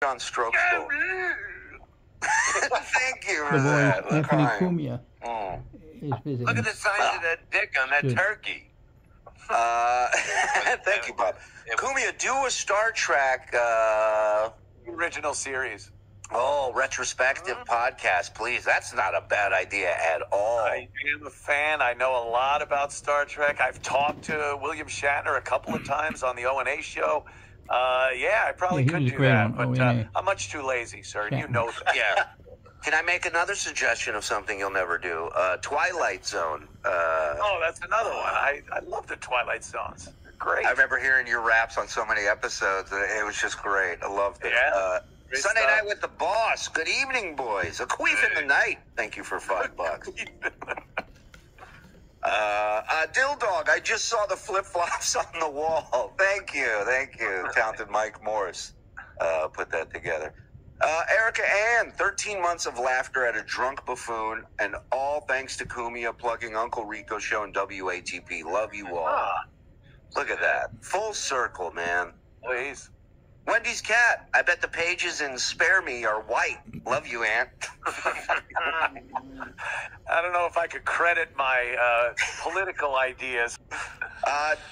on stroke school. Thank you for The that. boy Anthony Cumia is visiting. Look at the size of that dick on that turkey. Thank you, Bob. Cumia, do a Star Trek Original series. retrospective podcast, please. That's not a bad idea at all. I am a fan. I know a lot about Star Trek. I've talked to William Shatner a couple of times on the O&A show. I probably could do that, but I'm much too lazy, sir. You know that. Yeah. Can I make another suggestion of something you'll never do? Twilight Zone. That's another one. I love the Twilight Zones. They're great. I remember hearing your raps on so many episodes. It was just great. I loved it. Yeah. Sunday Night with the Boss. Good evening, boys. A queef in the night. Thank you for $5. Dill Dog, I just saw the flip-flops on the wall. Thank you. Talented Mike Morris put that together. Erica Ann, 13 months of laughter at a drunk buffoon, and all thanks to Cumia plugging Uncle Rico show and WATP. Love you all. Look at that. Full circle, man. Please. Wendy's cat, I bet the pages in Spare Me are white. Love you, Aunt. I don't know if I could credit my political ideas.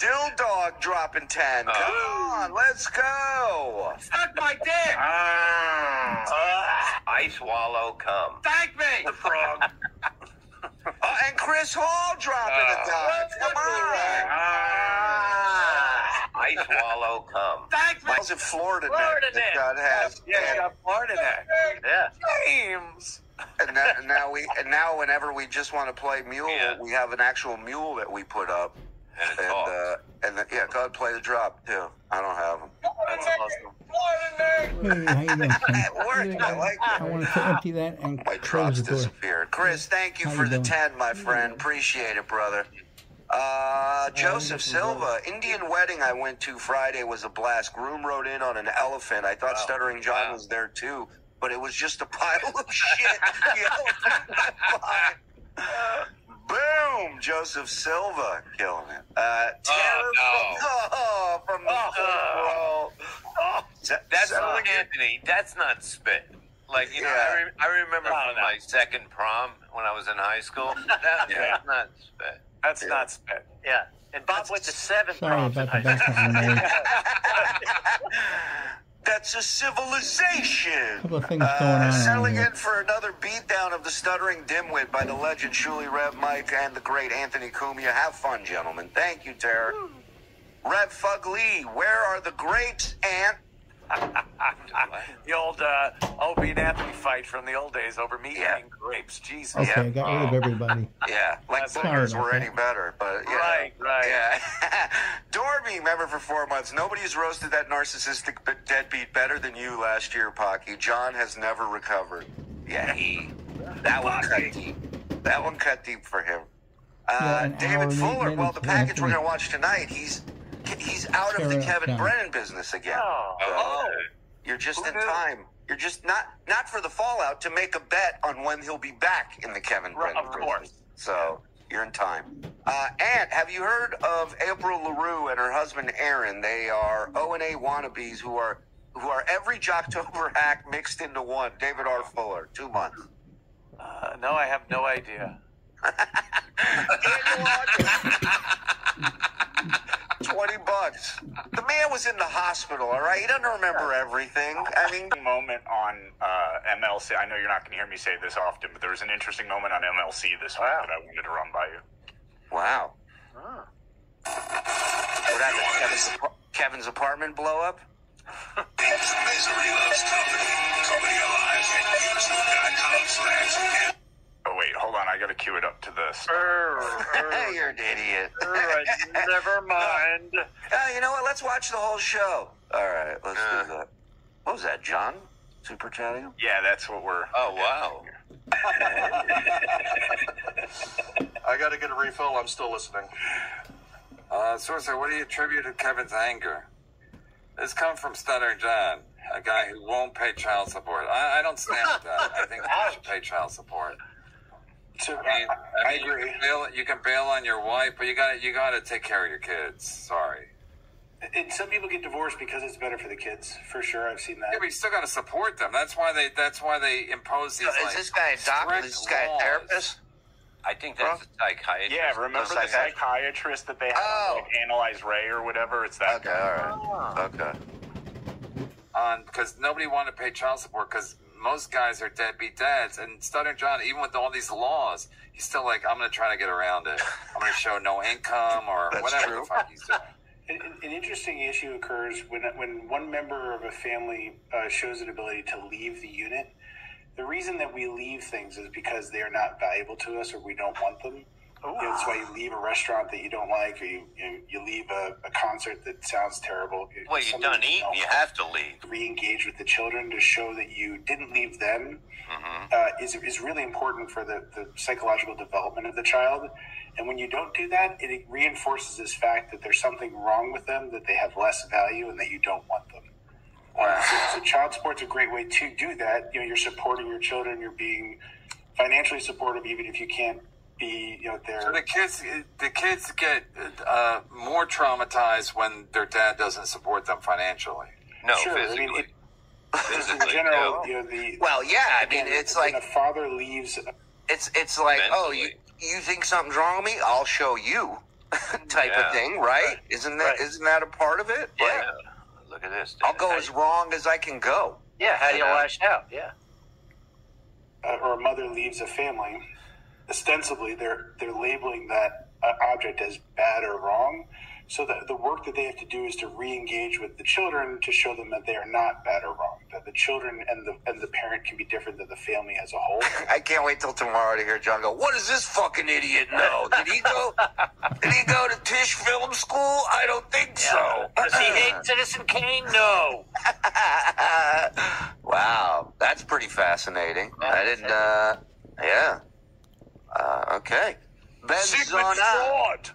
Dill Dog dropping 10. Come on, let's go. Suck my dick! I swallow cum. Thank me! The frog. And Chris Hall dropping a dime. Come on. I swallow cum. Thank me! Miles in Florida Florida Net. Net. God has. Yeah, you got Florida Net. Yeah. James. And now whenever we just want to play mule, we have an actual mule that we put up. And go ahead, play the drop too. I don't have them. That's awesome. Hey, how you doing, son? It worked. I like it. I wanted to empty that and My close drops the door. disappeared. Chris, thank you How for you the doing? 10, my friend. Appreciate it, brother. Joseph Silva, Indian wedding I went to Friday was a blast. Groom rode in on an elephant. I thought Stuttering John was there too, but it was just a pile of shit. The elephant went by. Boom! Joseph Silva killing it. From the fourth row. That's not Anthony. That's not spit. Like, I remember from my second prom when I was in high school. That's not spit. That's not spit. Yeah. And Bob went to 7 Sorry proms about in the high school. background noise. That's a civilization. Couple of things going on Settling here. in for another beatdown of the Stuttering Dimwit by the legend Shuli Rev Mike and the great Anthony Cumia. Have fun, gentlemen. Thank you, Tara. Rev Fug Lee, where are the grapes, Ant? The old Opie and Anthony fight from the old days over me eating grapes. Jesus. Okay, got rid of everybody. Yeah, like Sorry boogers about were that. any better, but yeah. Right. Yeah. Dorby, member for 4 months. Nobody has roasted that narcissistic deadbeat better than you last year, Pocky. John has never recovered. Yeah, that one cut deep. That one cut deep for him. An David hour Fuller, minutes well, the package we're left. going to watch tonight, he's out of the Kevin Down. Brennan business again. You're just in time. You're just not for the fallout, to make a bet on when he'll be back in the Kevin Brennan Of course. business. So you're in time. Ant, have you heard of April LaRue and her husband Aaron? They are O&A wannabes who are every Jocktober hack mixed into one. David R. Fuller, 2 months. No, I have no idea. $20. The man was in the hospital, all right? He doesn't remember everything. I mean, moment on MLC. I know you're not going to hear me say this often, but there was an interesting moment on MLC this week that I wanted to run by you. wow. What happened? Kevin's apartment blow up? Misery loves company. Company alive at YouTube.com/. Oh, wait, hold on. I got to cue it up to this. You're an idiot. Never mind. You know what? Let's watch the whole show. All right, let's do that. What was that, John? Super chatting? Yeah, that's what we're... Oh, wow. I got to get a refill. I'm still listening. Sorcerer, what do you attribute to Kevin's anger? This comes from Stuttering John, a guy who won't pay child support. I don't stand with that. I think he should pay child support. I agree. You can bail on your wife, but you got to take care of your kids. Sorry. And some people get divorced because it's better for the kids. For sure, I've seen that. Yeah, but you still got to support them. That's why they impose these. So is this guy a doctor? Is this guy a therapist? I think that's a psychiatrist. Yeah, remember the psychiatrist that they had like Analyze Ray or whatever? It's that. Okay, all right. Okay. Because nobody wanted to pay child support because most guys are deadbeat dads. And Stuttering John, even with all these laws, he's still like, I'm going to try to get around it. I'm going to show no income or whatever the fuck he's doing. An interesting issue occurs when one member of a family shows an ability to leave the unit. The reason that we leave things is because they are not valuable to us or we don't want them. That's why you leave a restaurant that you don't like, or you leave a concert that sounds terrible. Well, you're done eating, you have to leave. Re-engage with the children to show that you didn't leave them is really important for the psychological development of the child. And when you don't do that, it reinforces this fact that there's something wrong with them, that they have less value, and that you don't want them. So child support's a great way to do that. You're supporting your children. You're being financially supportive, even if you can't be, there. So the kids get more traumatized when their dad doesn't support them financially. No, sure. physically. I mean, in general, it's like when a father leaves. It's like, mentally. you think something's wrong with me? I'll show you, type of thing, right? Isn't that a part of it? Yeah. Like, Look at this. I'll go as wrong as I can go. Yeah, how do you lash out? Yeah. Or a mother leaves a family, ostensibly they're labeling that object as bad or wrong. So the work that they have to do is to re-engage with the children to show them that they are not bad or wrong. That the children and the parent can be different than the family as a whole. I can't wait till tomorrow to hear John go, what does this fucking idiot know? Did he go to Tisch Film School? I don't think so. Does he hate Citizen Kane? No. Wow, that's pretty fascinating. I didn't, okay. Sigmund Freud.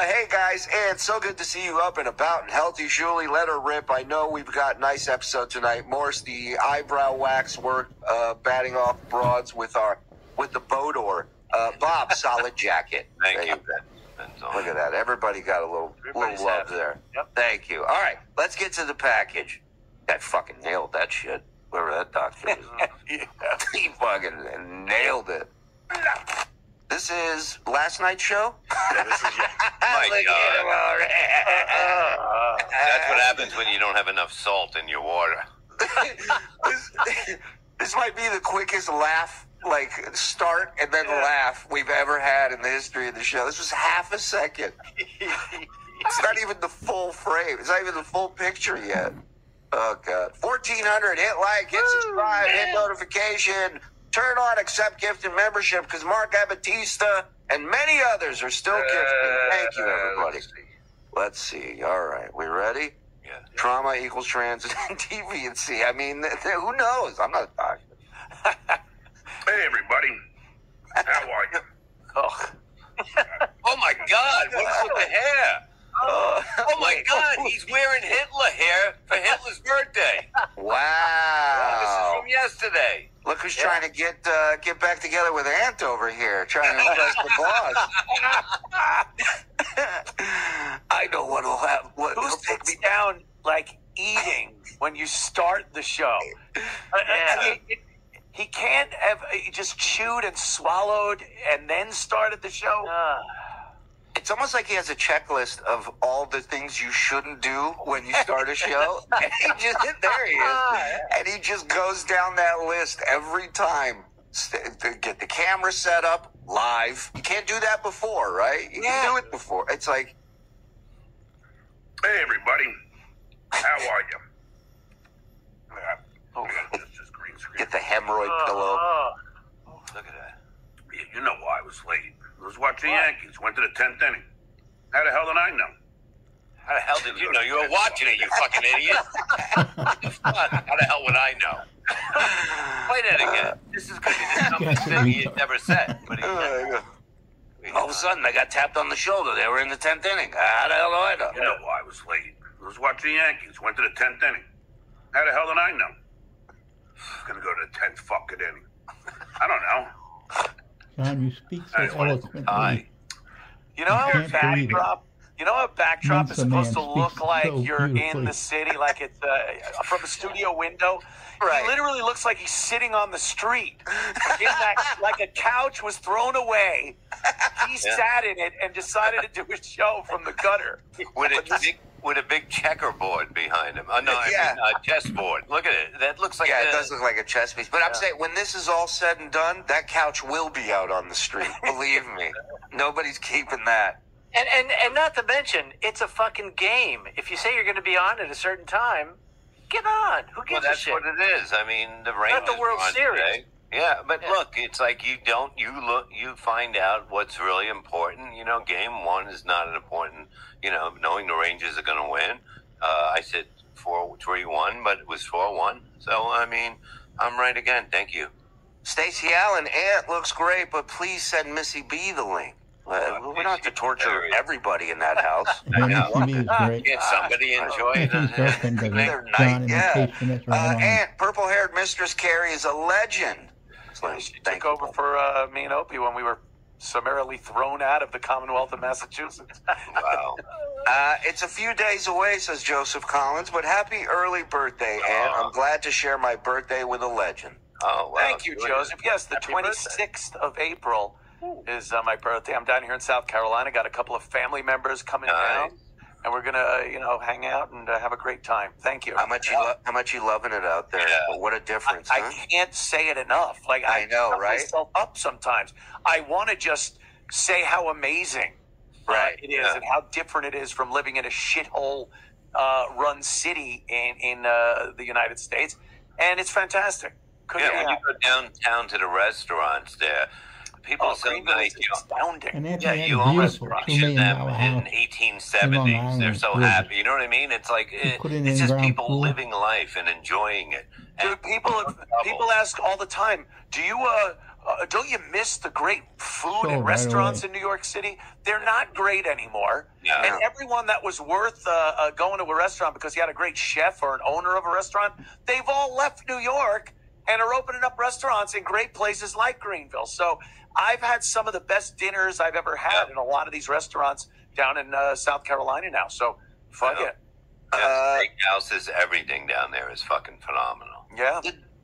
Hey guys, and so good to see you up and about and healthy. Surely let her rip. I know we've got a nice episode tonight. Morris, the eyebrow wax work, batting off broads with the Bodor. Bob, solid jacket. Thank you. Look at that. Everybody got a little love there. Yep. Thank you. All right, let's get to the package. That fucking nailed that shit. Whoever that doctor is. He fucking nailed it. This is last night's show? Yeah, this is My God. That's what happens when you don't have enough salt in your water. This might be the quickest laugh, start and then laugh we've ever had in the history of the show. This was half a second. It's not even the full frame. It's not even the full picture yet. Oh, God. 1,400. Hit like, hit subscribe, hit notification. Turn on accept gift and membership because Mark Abatista and many others are still gifting. Thank you, everybody. Let's see. All right. We ready? Yeah. Trauma equals transit and deviancy. I mean, who knows? I'm not a doctor. Hey, everybody. How are you? Oh, my God. What's with the hair? Oh my God, he's wearing Hitler hair for Hitler's birthday. Wow. This is from yesterday. Look who's trying to get back together with Ant over here, trying to impress the boss. I know what'll happen. Who sits down eating when you start the show? He can't have just chewed and swallowed and then started the show. It's almost like he has a checklist of all the things you shouldn't do when you start a show. And there he is. And he just goes down that list every time. Get the camera set up live. You can't do that before, right? You can do it before. It's like, Hey, everybody. How are you? This is green screen. get the hemorrhoid pillow. Look at that. You know why I was late. I was watching the Yankees. Went to the 10th inning. How the hell did I know? How the hell did you know? You were watching it, you fucking idiot. How the hell would I know? Play that again. This is going to be the dumbest thing he had never said. But All of a sudden, they got tapped on the shoulder. They were in the 10th inning. How the hell do I know? You know why I was late. I was watching the Yankees. Went to the 10th inning. How the hell did I know? Gonna go to the 10th fucking inning. I don't know. John, you speak so eloquently. You know how a backdrop? You know how a backdrop is supposed to look like you're in the city, like it's from a studio window? Right. He literally looks like he's sitting on the street. Like a couch was thrown away. He sat in it and decided to do a show from the gutter. With a big checkerboard behind him. I mean a chessboard. Look at it. That looks like it does look like a chess piece. But I'm saying, when this is all said and done, that couch will be out on the street. Believe me. Nobody's keeping that. And not to mention, it's a fucking game. If you say you're going to be on at a certain time, get on. Who gives a shit? Well, that's what it is. I mean, the Rangers not the World Series. Today. Yeah, but look, it's like you find out what's really important. You know, game one is not an important, knowing the Rangers are going to win. I said 4-3-1, but it was 4-1. So, I mean, I'm right again. Thank you. Stacey Allen, Ant looks great, but please send Missy B the link. We don't have to torture everybody in that house. I know. Can't somebody enjoy their night? Yeah. Ant, purple-haired Mistress Carrie is a legend. She took over for me and Opie when we were summarily thrown out of the Commonwealth of Massachusetts. Wow. It's a few days away, says Joseph Collins, but happy early birthday, Ant. I'm glad to share my birthday with a legend. Oh, wow. Thank you, Joseph. Yes, the 26th of April is my birthday. I'm down here in South Carolina. Got a couple of family members coming down, and we're gonna, hang out and have a great time. Thank you. How much you loving it out there? Yeah. What a difference! I can't say it enough. Like I know, right? Myself up sometimes. I want to just say how amazing, it is, and how different it is from living in a shithole run city in the United States, and it's fantastic. When you go downtown to the restaurants there, people are so nice. And you almost picture them in 1870s. They're so happy. You know what I mean? It's like it's just people living life and enjoying it. Dude, people ask all the time, don't you miss the great food and restaurants in New York City? They're not great anymore. Yeah. And everyone that was worth going to a restaurant because he had a great chef or an owner of a restaurant, they've all left New York and are opening up restaurants in great places like Greenville. So I've had some of the best dinners I've ever had in a lot of these restaurants down in South Carolina now. So fuck it. Steakhouses, everything down there is fucking phenomenal. Yeah.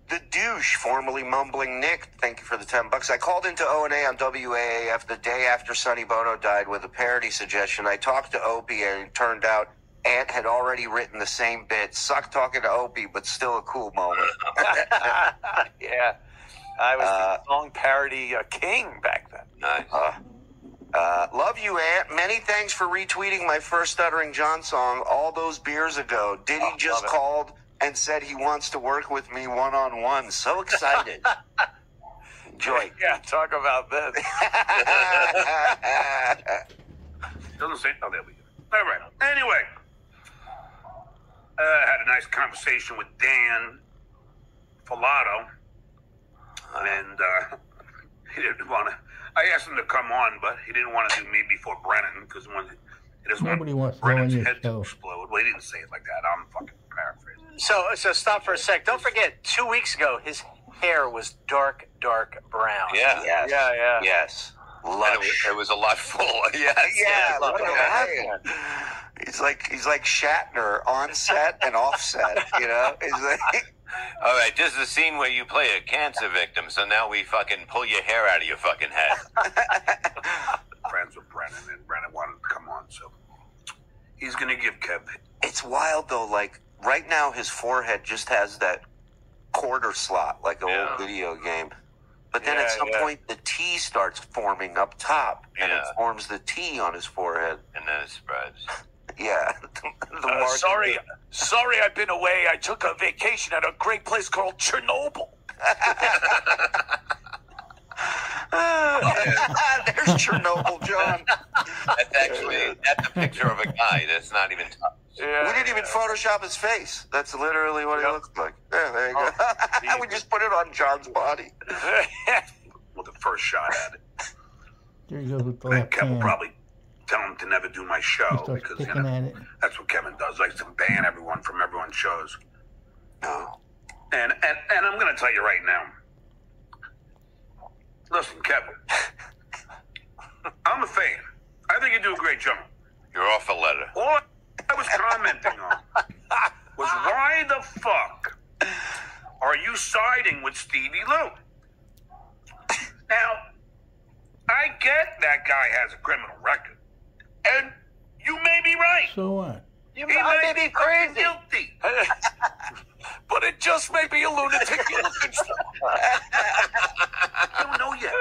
The douche, formerly mumbling Nick, thank you for the $10. I called into O&A on WAAF the day after Sonny Bono died with a parody suggestion. I talked to Opie, and it turned out Ant had already written the same bit. Sucked talking to Opie, but still a cool moment. Yeah. I was the song parody king back then. Nice. Love you, Ant. Many thanks for retweeting my first Stuttering John song all those beers ago. Diddy just called and said he wants to work with me one-on-one. So excited. Enjoy. Yeah, talk about this. Doesn't say. Oh, there we go. All right. Anyway, I had a nice conversation with Dan Filato, and he didn't want to. I asked him to come on, but he didn't want to do me before Brennan because he doesn't want Brennan's head to explode. Well, he didn't say it like that. I'm fucking paraphrasing. So stop for a sec. Don't forget, 2 weeks ago, his hair was dark brown. Yeah. Yes. Yeah. Yes. It was a lot fuller. Yes. Yeah. Look at that. He's like Shatner on set and off set. He's like. All right, this is a scene where you play a cancer victim, so now we fucking pull your hair out of your fucking head. Friends with Brennan, and Brennan wanted to come on, so he's going to give Kev. It's wild, though. Like, right now, his forehead just has that quarter slot, like an old video game. But then at some point, the T starts forming up top, and it forms the T on his forehead. And then it spreads. Yeah. Sorry I've been away. I took a vacation at a great place called Chernobyl. There's Chernobyl, John. That's a picture of a guy that's not even tough. Yeah, we didn't even Photoshop his face. That's literally what he looks like. Yeah, there you go. We just put it on John's body. Well, the first shot at it. There you go with the left hand. Kev will probably tell him to never do my show because that's what Kevin does. Likes to ban everyone from everyone's shows. No. And I'm going to tell you right now. Listen, Kevin. I'm a fan. I think you do a great job. You're off a letter. All I was commenting on was why the fuck are you siding with Stevie Lou? Now, I get that guy has a criminal record, and you may be right. So what? You may be crazy. Guilty. But it just may be a lunatic. You don't know yet.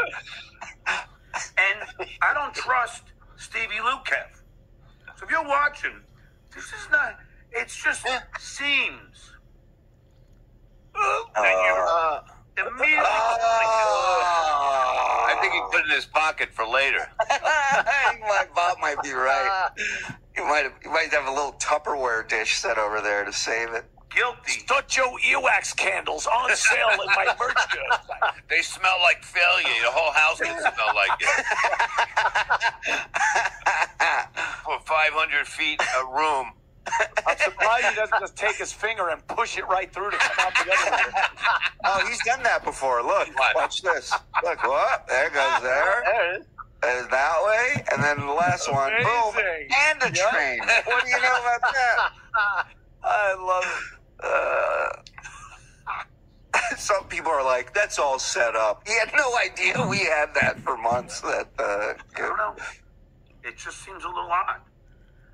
And I don't trust Stevie Lou, Kev. So if you're watching, this is not, it's just seems. And you're immediately I think he put it in his pocket for later. Bob might be right. You might have a little Tupperware dish set over there to save it. guilty. Studio earwax candles on sale in my merch goods. They smell like failure. The whole house can smell like it. For 500 feet a room. I'm surprised he doesn't just take his finger and push it right through to come out the other way. Oh, he's done that before. Look, watch this. Look, what? There goes there. There it is. And that way, and then the last one, boom, and a train. What do you know about that? I love it. Some people are like, that's all set up. He had no idea we had that for months. That I don't know. It just seems a little odd.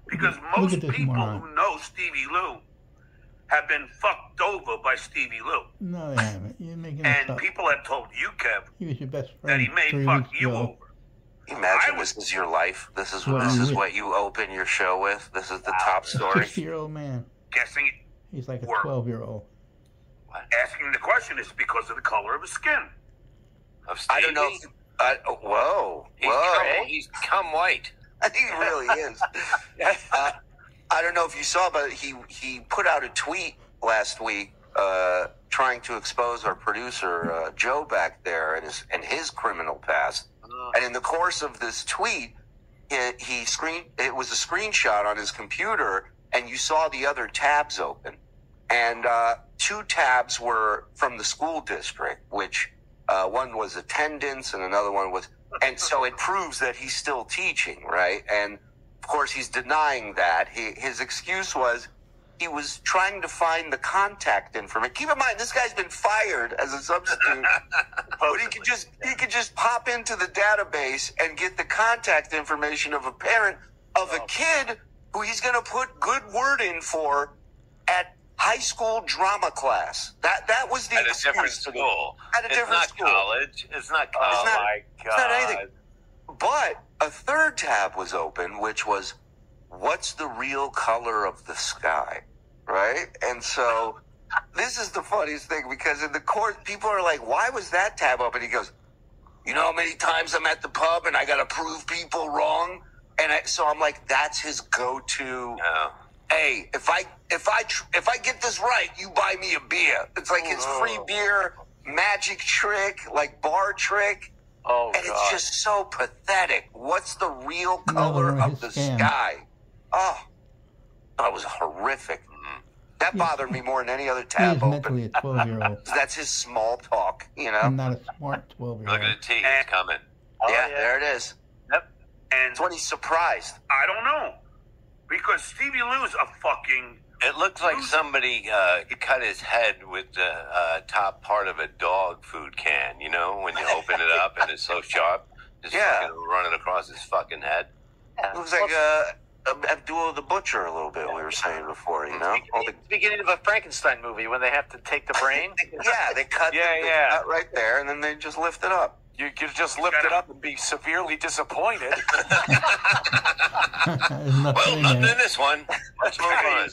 Because most people who know Stevie Lou have been fucked over by Stevie Lou. No, they haven't. You're making and people have told you, Kev, he was your best friend that he may fuck you over. Imagine this is your life. This is what you open your show with. This is the top story. 60-year-old man. Guessing he's like a 12-year-old. Asking the question is because of the color of his skin. I don't know. Whoa. He's become white. He really is. I don't know if you saw, but he put out a tweet last week trying to expose our producer Joe back there and his criminal past. And in the course of this tweet, it was a screenshot on his computer, and you saw the other tabs open. And 2 tabs were from the school district, which one was attendance and another one was... And so it proves that he's still teaching, right? And, of course, he's denying that. His excuse was he was trying to find the contact information. Keep in mind, this guy's been fired as a substitute, but he could just pop into the database and get the contact information of a parent of a kid who he's going to put good word in for at high school drama class. That was the excuse. At a different school. At a different school. College. It's not college. Oh, my God. It's not anything. But a 3rd tab was open, which was, what's the real color of the sky? Right? And so this is the funniest thing, because in the court, people are like, why was that tab open? He goes, you know how many times I'm at the pub and I got to prove people wrong? And so I'm like, that's his go-to. No. Hey, if I get this right, you buy me a beer. It's like his free beer magic trick, like bar trick. Oh, and it's just so pathetic. What's the real color of the sky? Oh, that was horrific. That bothered me more than any other tab He is mentally a 12-year-old. That's his small talk, you know? I'm not a smart 12-year-old. Look at the T. He's coming. Yeah, there it is. Yep. And it's when he's surprised. I don't know. Because Stevie Lou's a fucking... It looks like somebody cut his head with the top part of a dog food can, you know, when you open it up and it's so sharp. Just fucking running across his fucking head. It looks like Abdul the Butcher a little bit, we were saying before, you know? It's the beginning of a Frankenstein movie when they have to take the brain. They cut cut right there, and then they just lift it up. You could just lift it up and be severely disappointed. Well, nothing in this one. Let's move on.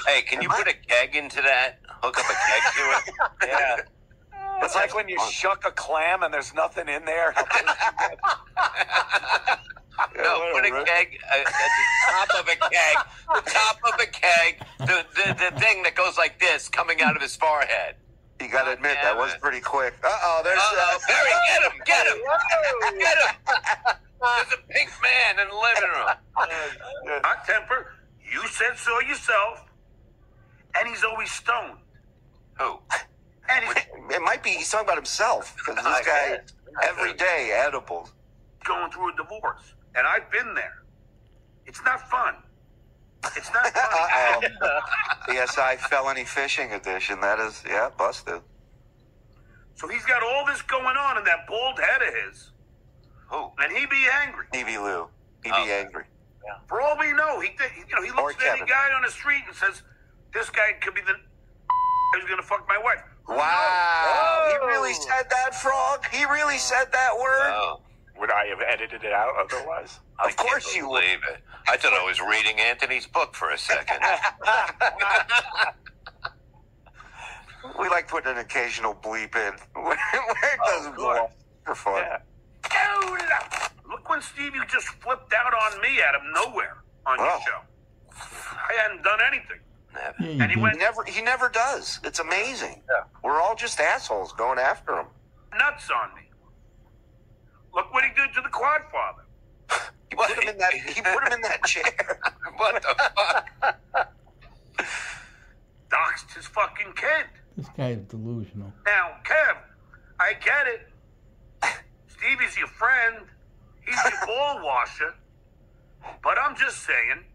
Hey, can you put a keg into that? Hook up a keg to it? Yeah. It's like when you shuck a clam and there's nothing in there. No, put a keg at the top of a keg. The top of a keg. The thing that goes like this coming out of his forehead. You got to admit, that was pretty quick. There's... Barry, get him! Get him! There's a pink man in the living room. Hot temper. You said so yourself. And he's always stoned. Who? And it might be he's talking about himself. Because this guy, every day, edibles. going through a divorce, and I've been there. It's not fun. It's not fun. ESI Felony Fishing Edition. That is, busted. So he's got all this going on in that bald head of his. Who? And he be angry. Stevie Lou. He be angry. Yeah. For all we know, he looks at any guy on the street and says, "This guy could be the who's going to fuck my wife." Wow. He really said that, Frog? He really said that word? Wow. Would I have edited it out otherwise? Of course you would. Believe it. I thought I was reading Anthony's book for a second. We like putting an occasional bleep in where it doesn't belong for fun. Yeah. Look when Stevie just flipped out on me out of nowhere on your show. I hadn't done anything. Yeah, And He never does. It's amazing. Yeah. We're all just assholes going after him. Nuts on me. Look what he did to the Quad Father. He put him in that chair. What the fuck? Doxed his fucking kid. This guy's delusional. Now, Kev, I get it. Stevie's your friend. He's your ball washer. But I'm just saying.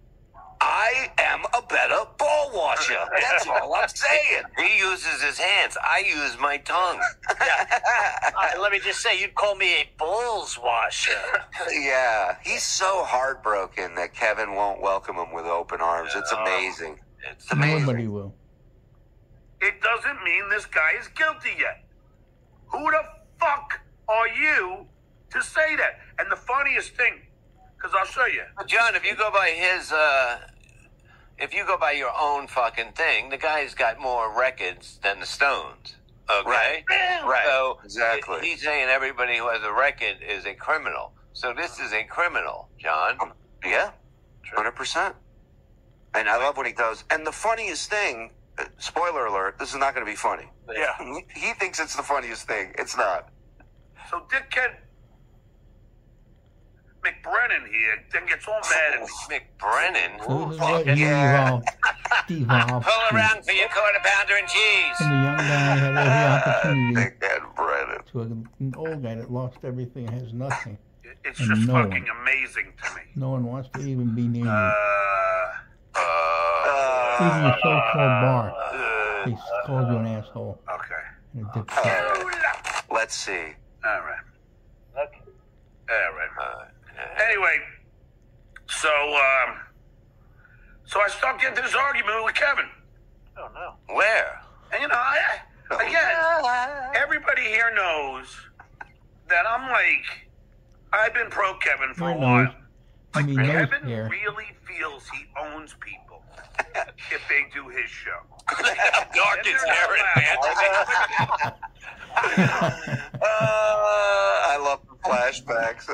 I am a better ball washer. That's all I'm saying. He uses his hands. I use my tongue. Let me just say, you'd call me a balls washer. Yeah. He's so heartbroken that Kevin won't welcome him with open arms. It's amazing. It's amazing. Nobody will. It doesn't mean this guy is guilty yet. Who the fuck are you to say that? And the funniest thing, because I'll show you. John, if you go by if you go by your own fucking thing, the guy's got more records than the Stones. Okay? Right. So exactly. He's saying everybody who has a record is a criminal. So this is a criminal, John. Yeah. 100%. And I love when he does. And the funniest thing, spoiler alert, this is not going to be funny. Yeah. He thinks it's the funniest thing. It's not. So dickhead McBrennan here then gets all mad at me. McBrennan? So this is what you devolve. Pull around for your quarter pounder and cheese. And the young guy had every opportunity Dickhead Brennan. to an old guy that lost everything, has nothing. It's And just no fucking one. amazing to me. No one wants to even be near you. Even Uh, your so-called bar, they called you an asshole okay. and a dipshit. Let's see. All right. Okay. All right. Anyway, so I start getting into this argument with Kevin. Oh, no. Where? And, again, everybody here knows that I've been pro Kevin for a while. I mean, nose Kevin hair. really feels he owns people if they do his show. Darkest hair in I love the flashbacks.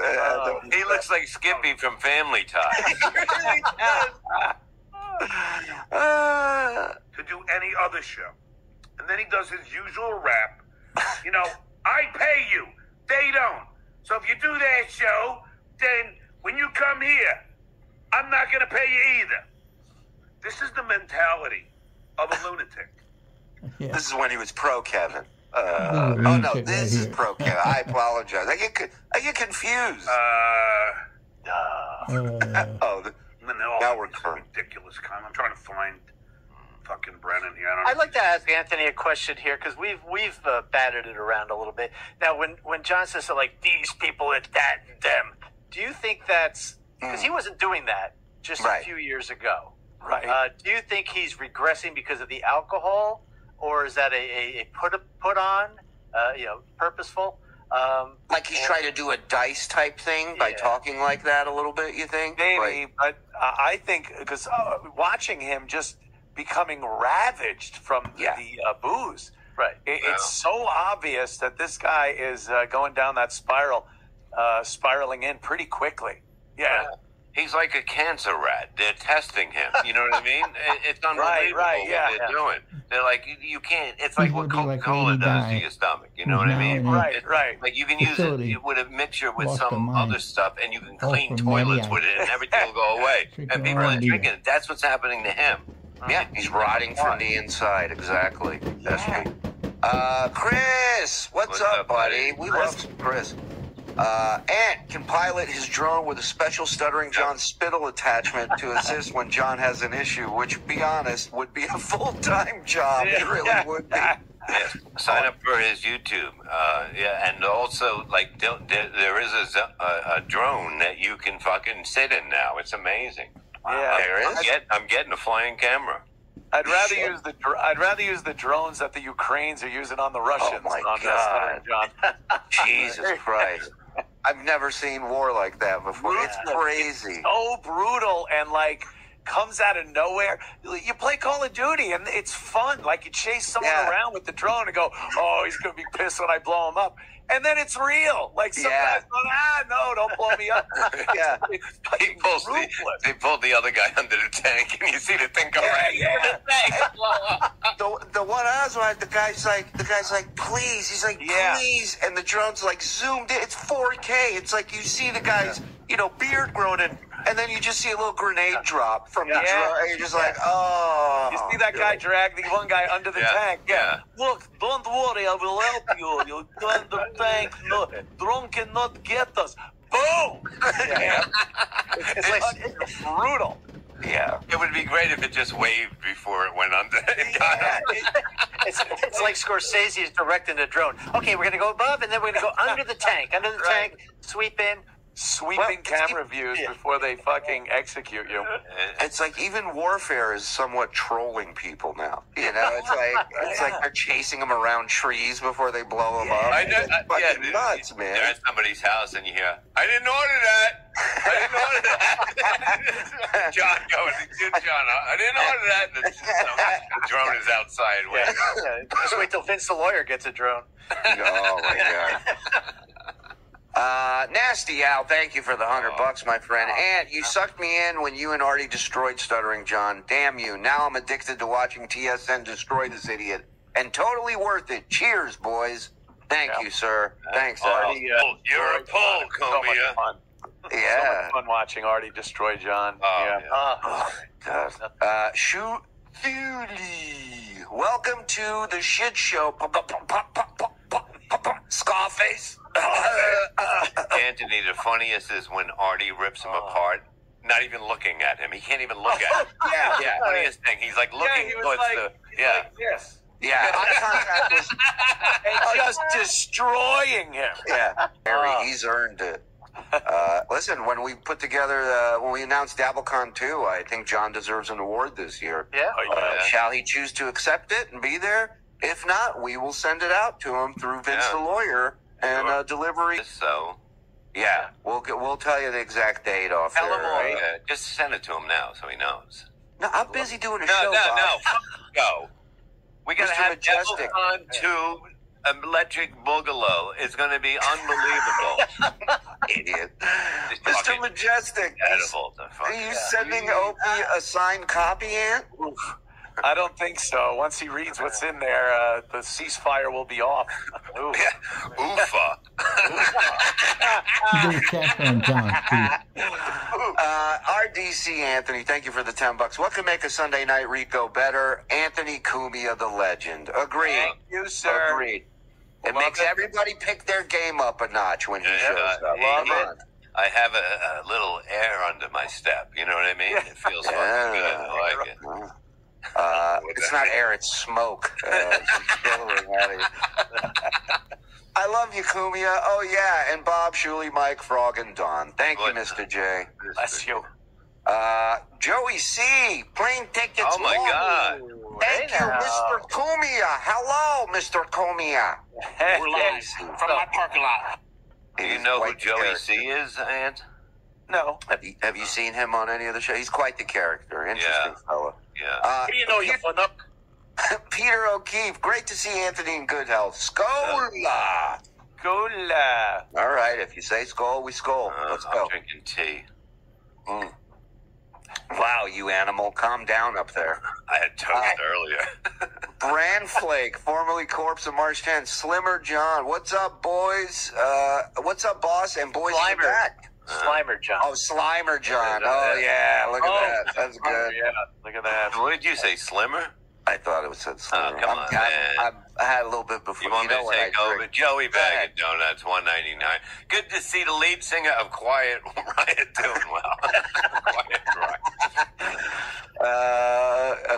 He looks like Skippy from Family Tie. To do any other show. And then he does his usual rap. I pay you. They don't. So if you do that show, then when you come here, I'm not going to pay you either. This is the mentality of a lunatic. Yeah. This is when he was pro Kevin. Oh, no, this is pro Kevin. I apologize. I get confused. Now we're current. Ridiculous comment. I'm trying to find fucking Brennan here. I'd like to ask Anthony a question here because we've battered it around a little bit. Now, when John says like these people, it's that and them, do you think that's because he wasn't doing that just a few years ago? Right. Do you think he's regressing because of the alcohol, or is that a put on, purposeful? Like he's trying to do a dice type thing by talking like that a little bit, you think? Maybe, but I think because watching him just becoming ravaged from the booze, right? It's so obvious that this guy is going down that spiraling in pretty quickly. Yeah. He's like a cancer rat. They're testing him. You know what I mean? It's unbelievable what they're doing. They're like, you can't. It's like what Coca-Cola does to your stomach. You know what I mean? Right. Like you can use it with a mixture with some other stuff, and you can clean toilets with it, and everything will go away. And people are drinking it. That's what's happening to him. Yeah, he's rotting from the inside. Exactly. That's me. Chris, what's up, buddy? We love Chris. Ant can pilot his drone with a special Stuttering John spittle attachment to assist when John has an issue, which, be honest, would be a full-time job. It really would be. Yes. Sign up for his YouTube. And also, like, there is a drone that you can fucking sit in now. It's amazing. Yeah, there is. I'm getting a flying camera. I'd rather use the drones that the Ukrainians are using on the Russians. Oh my on God. John. Jesus Christ. I've never seen war like that before. Brutal. It's crazy. So brutal and like comes out of nowhere. You play Call of Duty and it's fun. Like you chase someone around with the drone and go, oh, he's going to be pissed when I blow him up. And then it's real. Like some guys going, no, don't blow me up. It's They pulled the other guy under the tank, and you see the thing go right into the tank. The one I was with, the guy's like, please. He's like, please. And the drone's like zoomed in. It's 4K. It's like you see the guy's, beard growing in. And then you just see a little grenade drop from the drone. And you're just like, oh. You see that guy drag the one guy under the tank. Yeah. Look, don't worry. I will help you. You go in the tank. No, drone cannot get us. Boom! It's brutal. Yeah. It would be great if it just waved before it went under. It's like Scorsese is directing the drone. Okay, we're going to go above, and then we're going to go under the tank. Under the tank, sweep in. Sweeping camera views before they fucking execute you. It's like even warfare is somewhat trolling people now. It's like they're chasing them around trees before they blow them up. It's fucking nuts, man. They're at somebody's house and you hear, I didn't order that. John goes, John, I didn't order that. And the drone is outside. Just wait till Vince the lawyer gets a drone. Oh my God. Nasty Al, thank you for the $100, my friend. And you sucked me in when you and Artie destroyed Stuttering John. Damn you. Now I'm addicted to watching TSN destroy this idiot. And totally worth it. Cheers, boys. Thank you, sir. Thanks, Artie. You're a pole, Cumia. So much fun watching Artie destroy John. Oh, God. Shoot Thule. Welcome to the shit show. Scarface. Anthony, the funniest is when Artie rips him apart, not even looking at him. He can't even look at him. Funniest thing. He's like looking towards like this. Eye contact was and just destroying him. Yeah. Harry, he's earned it. Listen, when we put together, when we announced DabbleCon 2, I think John deserves an award this year. Shall he choose to accept it and be there? If not, we will send it out to him through Vince the lawyer and delivery. So, we'll tell you the exact date off there. Right? Just send it to him now so he knows. No, I'm busy doing a show. Go. We gotta have Majestic. DabbleCon 2 Electric Boogaloo. It's gonna be unbelievable. Idiot. Mr. Majestic. Are you sending Opie a signed copy, Ant? I don't think so. Once he reads what's in there, the ceasefire will be off. Oofa. Do a chapter on John, please. RDC Anthony, thank you for the $10. What can make a Sunday night Rico better? Anthony Cumia, the legend. Agreed. Thank you, sir. Agreed. It makes everybody pick their game up a notch when he shows up. Love it. I have a little air under my step. You know what I mean? It feels fucking good. I like it. It's not air, it's smoke. I love you, Cumia. Oh, yeah. And Bob, Shuli, Mike, Frog, and Don. Thank you, Mr. J. Bless you. Joey C. Plane tickets. Oh, my God. Thank you, Mr. Cumia. Hello, Mr. Cumia. We're live from my parking lot. Do you know who Joey C. is, Ant? No. Have you seen him on any of the shows? He's quite the character. Interesting fella. Yeah. You know you fun up. Peter O'Keefe, great to see Anthony in good health. Skola. Skola. All right, if you say skol, we skol. Let's go. I'm drinking tea. Wow, you animal. Calm down up there. I had toast earlier. Bran Flake, formerly Corpse of March 10th. Slimmer John. What's up, boys? What's up, boss? And boys in the back. Slimer John. Oh, Slimer John. Oh, yeah. Look at that. That's good. Yeah. Look at that. What did you say, Slimmer? I thought it said Stuttering. Come on, man. I had a little bit before. You want me to take over? Joey Bag of Donuts, $1.99. Good to see the lead singer of Quiet Riot doing well. Quiet Riot.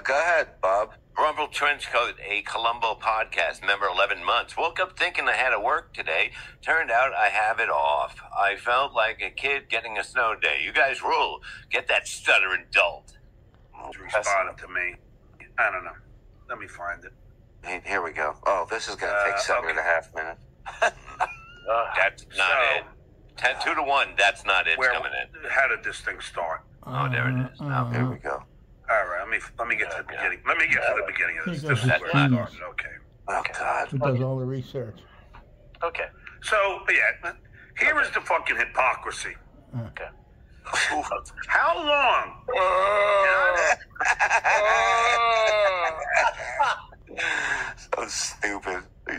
Go ahead, Bob. Rumble Trenchcoat, a Columbo podcast, member 11 months. Woke up thinking I had to work today. Turned out I have it off. I felt like a kid getting a snow day. You guys rule. Get that stuttering dolt. Responded to me. I don't know. Let me find it. Here we go. Oh, this is going to take 7.5 minutes. That's not it. 2 to 1. That's not it. Coming in. How did this thing start? Oh, there it is. Here we go. All right. Let me get to the beginning. Let me get to the beginning of this. This is That's where it started. Okay. Oh, God. Who does all the research? Okay. So here is the fucking hypocrisy. Okay. How long? So stupid. He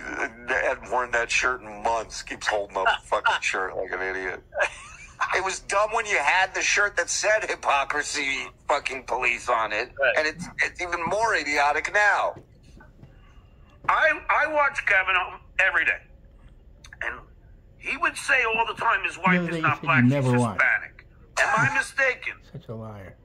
hadn't worn that shirt in months. Keeps holding up the fucking shirt like an idiot. It was dumb when you had the shirt that said hypocrisy fucking police on it. Right. And it's even more idiotic now. I watch Kevin every day. And he would say all the time his wife is not black, she's Hispanic. Am I mistaken? Such a liar.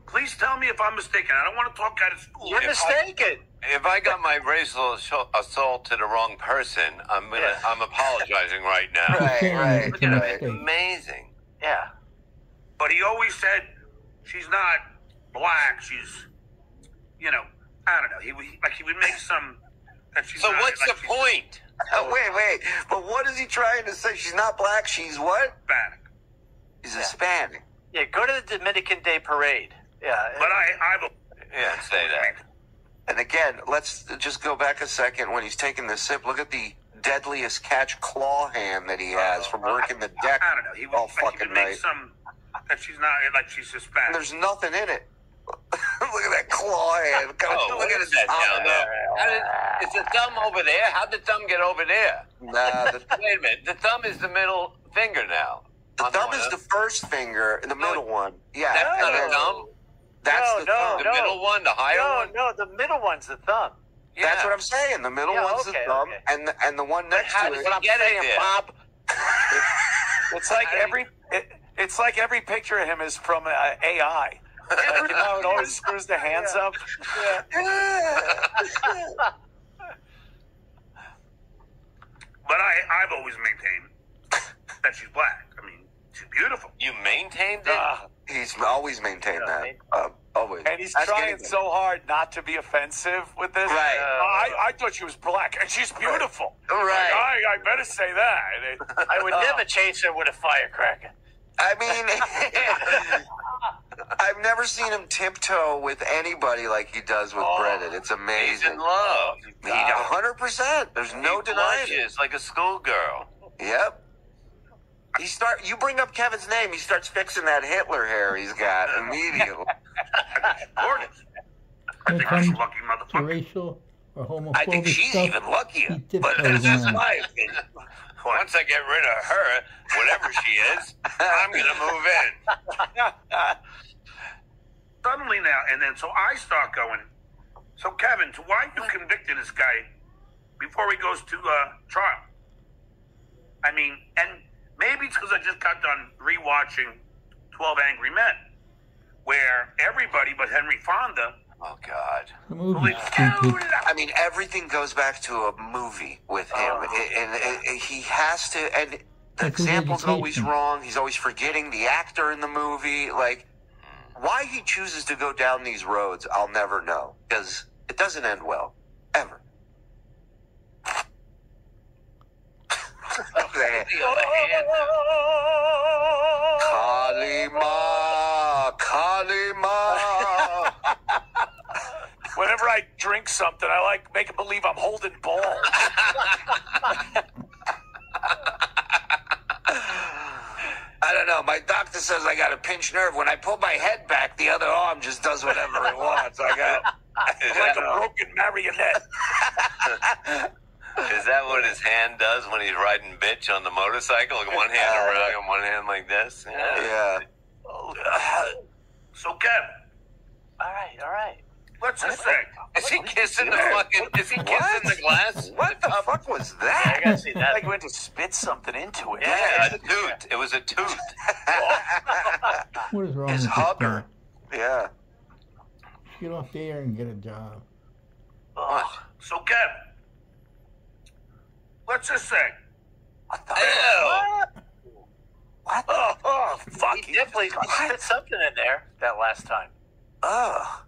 Please tell me if I'm mistaken. I don't want to talk out of school. You're mistaken. If I got my racial assault to the wrong person, I'm apologizing right now. Right. Amazing. Yeah. But he always said she's not black. She's, I don't know. He would make some. That she's so not, what's the point? Wait. But what is he trying to say? She's not black. She's what? Hispanic. She's Hispanic. Yeah. Go to the Dominican Day Parade. Yeah. But I say that. And again, let's just go back a second. When he's taking the sip, look at the deadliest catch claw hand that he has from working the deck I don't know. He would, all fucking make night. Some that she's not she's Hispanic. And there's nothing in it. Look at that claw hand. Look at that down there. Is the thumb over there? How'd the thumb get over there? Nah. Wait a minute. The thumb is the middle finger now. The thumb is the first finger, the middle one. Yeah. That's not a thumb? That's the thumb. The middle one, the higher one? No, the middle one's the thumb. Yeah. That's what I'm saying. The middle one's the thumb, and the one next to it. What I'm saying, Bob. It's like every picture of him is from AI. You know, it always screws the hands up. But I've always maintained that she's black. I mean, she's beautiful. You maintained it? He's always maintained that. Always. And he's trying so hard not to be offensive with this. Right. I thought she was black, and she's beautiful. Right. Like, I better say that. I would never chase her with a firecracker. I mean, I've never seen him tiptoe with anybody like he does with Brennan. It's amazing. He's in love. 100%. There's no denying it. It's like a schoolgirl. Yep. You bring up Kevin's name, he starts fixing that Hitler hair he's got immediately. Gorgeous. When it comes to racial or homophobic I think she's stuff, even luckier. he But tiptoes that's just around. my opinion. Once I get rid of her, whatever she is, I'm going to move in. Suddenly now, and then so I start going, so Kevin, so why you convicted this guy before he goes to trial? I mean, and maybe it's because I just got done rewatching 12 Angry Men, where everybody but Henry Fonda. Oh, God. The movie's stupid. I mean, everything goes back to a movie with him. And he has to, and the example's always wrong. He's always forgetting the actor in the movie. Like, why he chooses to go down these roads, I'll never know. Because it doesn't end well. Ever. Kalima. Whenever I drink something, I like making believe I'm holding balls. I don't know. My doctor says I got a pinched nerve. When I pull my head back, the other arm just does whatever it wants. I'm like a broken marionette. Is that what his hand does when he's riding bitch on the motorcycle? Like one hand around and one hand like this? Yeah. So, Kevin. All right. Let's just say. Is he kissing the fucking? Is he kissing the glass? What the fuck was that? I gotta see that. Like went to spit something into it. Yeah, a tooth. It was a tooth. What is wrong His with hugger. this Yeah. guy? Get off the air and get a job. So, Kevin, let's just say. What the hell? What? Oh, fuck. He definitely spit something in there that last time. Ugh.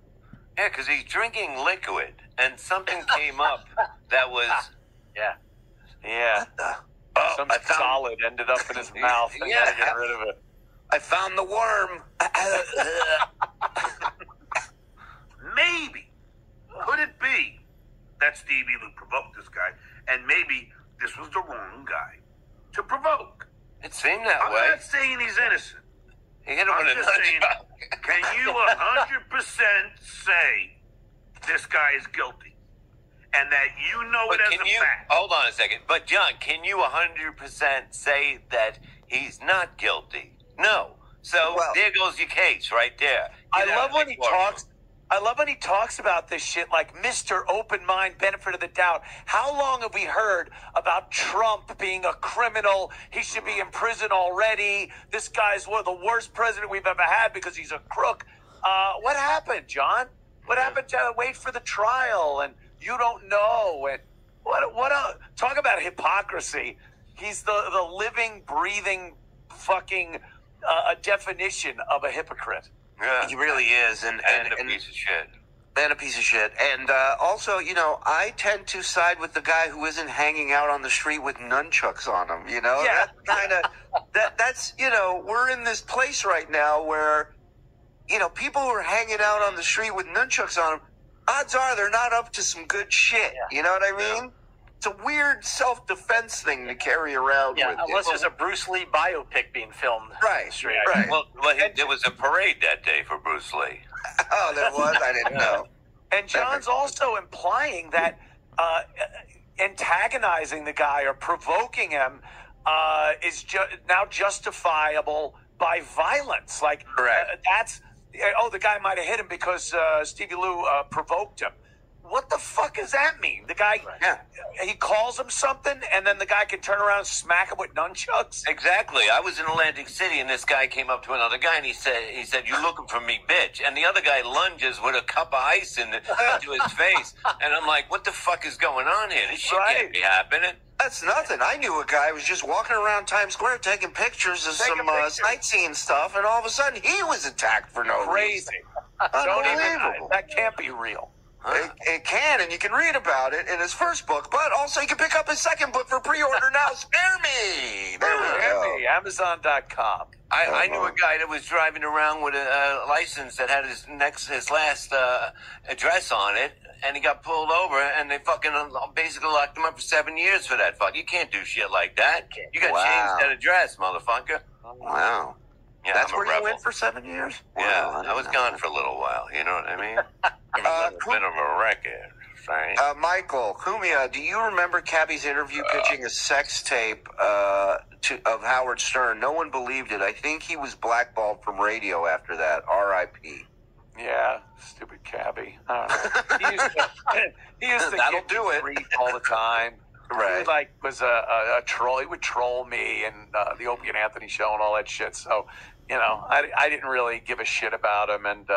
Yeah, because he's drinking liquid, and something came up that was. Yeah. Yeah. Some solid ended up in his mouth. And Yeah. gotta get rid of it. I found the worm. Maybe. Could it be that Stevie Lou provoked this guy, and maybe this was the wrong guy to provoke? It seemed that I'm way. not saying he's innocent. He hit him I'm with a just saying, nunchuck. can you 100% say this guy is guilty? And that you know But it as can a you fact? hold on a second? But John, can you 100% say that he's not guilty? No. So there goes your case right there. I love when he talks. I love when he talks about this shit like Mr. Open Mind, benefit of the doubt. How long have we heard about Trump being a criminal? He should be in prison already. This guy's one of the worst president we've ever had because he's a crook. What happened, John? What happened to wait for the trial? And you don't know. And talk about hypocrisy. He's the living, breathing, fucking definition of a hypocrite. Yeah. He really is. And a piece of shit. And a piece of shit. And also, you know, I tend to side with the guy who isn't hanging out on the street with nunchucks on him, you know? Yeah. That kind of, that's, you know, we're in this place right now where, you know, people who are hanging out on the street with nunchucks on them, odds are they're not up to some good shit. Yeah. You know what I mean? Yeah. It's a weird self-defense thing to carry around with. Unless there's a Bruce Lee biopic being filmed. Right, right. Well, there was a parade that day for Bruce Lee. Oh, there was? I didn't know. And John's also implying that antagonizing the guy or provoking him is now justifiable by violence. Like, that's... the guy might have hit him because Stevie Lou provoked him. What the fuck does that mean? The guy, he calls him something, and then the guy can turn around and smack him with nunchucks? Exactly. I was in Atlantic City, and this guy came up to another guy, and he said, "You looking for me, bitch?" And the other guy lunges with a cup of ice into his face. And I'm like, what the fuck is going on here? This shit can't be happening. That's nothing. I knew a guy who was just walking around Times Square taking pictures of some sightseeing stuff, and all of a sudden he was attacked for no reason. Unbelievable. That can't be real. It can, and you can read about it in his first book, but also you can pick up his second book for pre-order now. Spare me! Spare me. Amazon.com. I knew a guy that was driving around with a license that had his last address on it, and he got pulled over, and they fucking basically locked him up for 7 years for that. Fuck, you can't do shit like that. You got to change that address, motherfucker. Wow. Yeah, that's I'm a where rebel. you went for 7 years? Yeah, Wow, I was gone for a little while. You know what I mean? A little bit of a record. Right? Michael, Cumia, do you remember Cabby's interview pitching a sex tape of Howard Stern? No one believed it. I think he was blackballed from radio after that. R.I.P. Yeah, stupid Cabby. He used to That'll get do it all the time. Right. He was a troll. He would troll me and the Opie and Anthony show and all that shit. So, you know, I didn't really give a shit about him and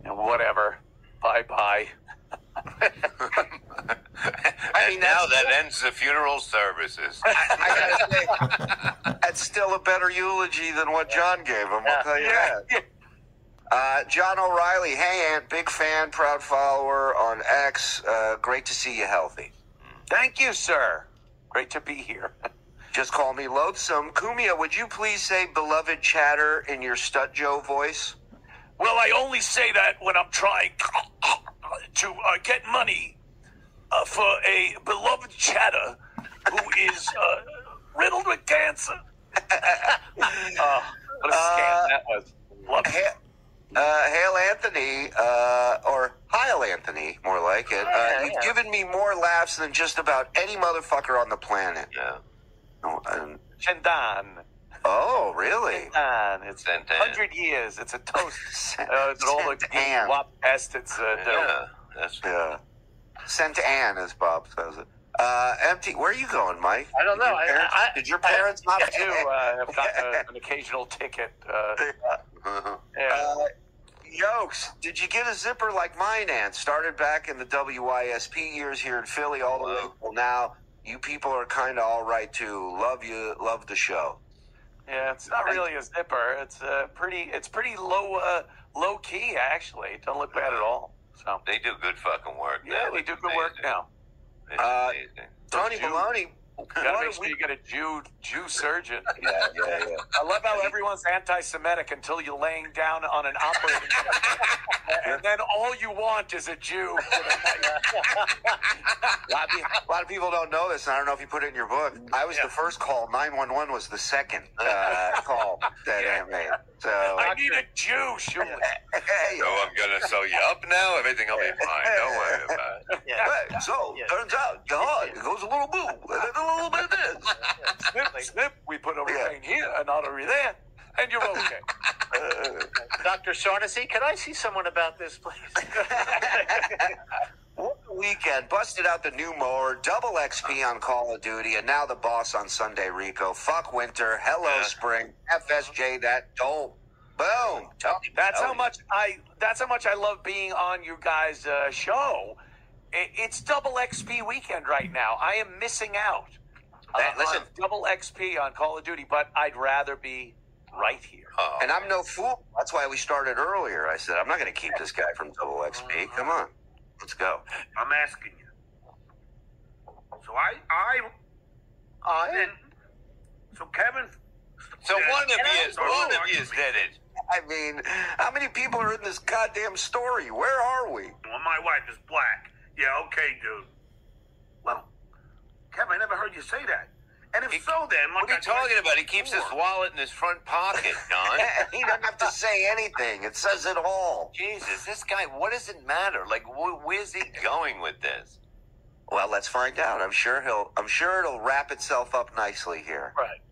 whatever. Bye-bye. I mean, now that ends the funeral services. I gotta say, that's still a better eulogy than what John gave him. I'll tell you that. John O'Reilly, hey Ant, big fan, proud follower on X. Great to see you healthy. Thank you, sir. Great to be here. Just call me loathsome. Cumia, would you please say beloved chatter in your Stut Joe voice? Well, I only say that when I'm trying to get money for a beloved chatter who is riddled with cancer. What a scam that was. Love it. Hail Anthony, or Heil Anthony, more like it. You've given me more laughs than just about any motherfucker on the planet. Yeah. Chendan. Oh, really? It's 100 years. It's a toast. All the WAP pest. It's yeah. Saint Anne, as Bob says it. Empty. Where are you going, Mike? I don't know. Did your parents not do? Have gotten an occasional ticket. Yokes, did you get a zipper like mine, Aunt? Started back in the WYSP years here in Philly, all the way. Well, now you people are kind of all right too. Love the show. Yeah, it's not really a zipper. It's pretty low key actually. It don't look bad at all. So they do good fucking work. Yeah, they do good work now. Tony Maloney. Gotta make sure you get a Jew surgeon. Yeah. I love how everyone's anti-Semitic until you're laying down on an operating table, and then all you want is a Jew. A lot of people don't know this, and I don't know if you put it in your book. I was the first call. 911 was the second call that I made. So I need a Jew, sure. Hey, so I'm gonna sew you up now. Everything will be fine. Don't worry about it. So turns out your heart goes a little boom, a little bit of this. Snip. We put a vein here, an artery there, and you're okay. Dr. Shaughnessy, can I see someone about this, please? Weekend busted out the new mower, double XP on Call of Duty, and now the boss on Sunday Rico. Fuck winter, hello spring, FSJ that dope. Boom. That's how much I love being on you guys' show. It's double XP weekend right now. I am missing out. Listen, double XP on Call of Duty, but I'd rather be right here. And I'm no fool. That's why we started earlier. I said I'm not going to keep this guy from double XP. Come on. Let's go. I'm asking you. So so Kevin. So one of you did it. I mean, how many people are in this goddamn story? Where are we? Well, my wife is black. Yeah, okay, dude. Well, Kevin, I never heard you say that. And if so, then what are you talking about? He keeps his wallet in his front pocket, Don. He doesn't have to say anything. It says it all. Jesus, this guy. What does it matter? Like, where's he going with this? Well, let's find out. I'm sure it'll wrap itself up nicely here. Right.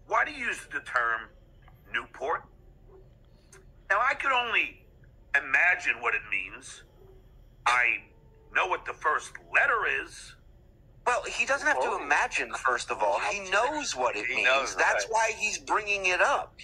Why do you use the term Newport? Now, I could only imagine what it means. I know what the first letter is. Well, he doesn't have to imagine, first of all. He knows what it means. That's why he's bringing it up.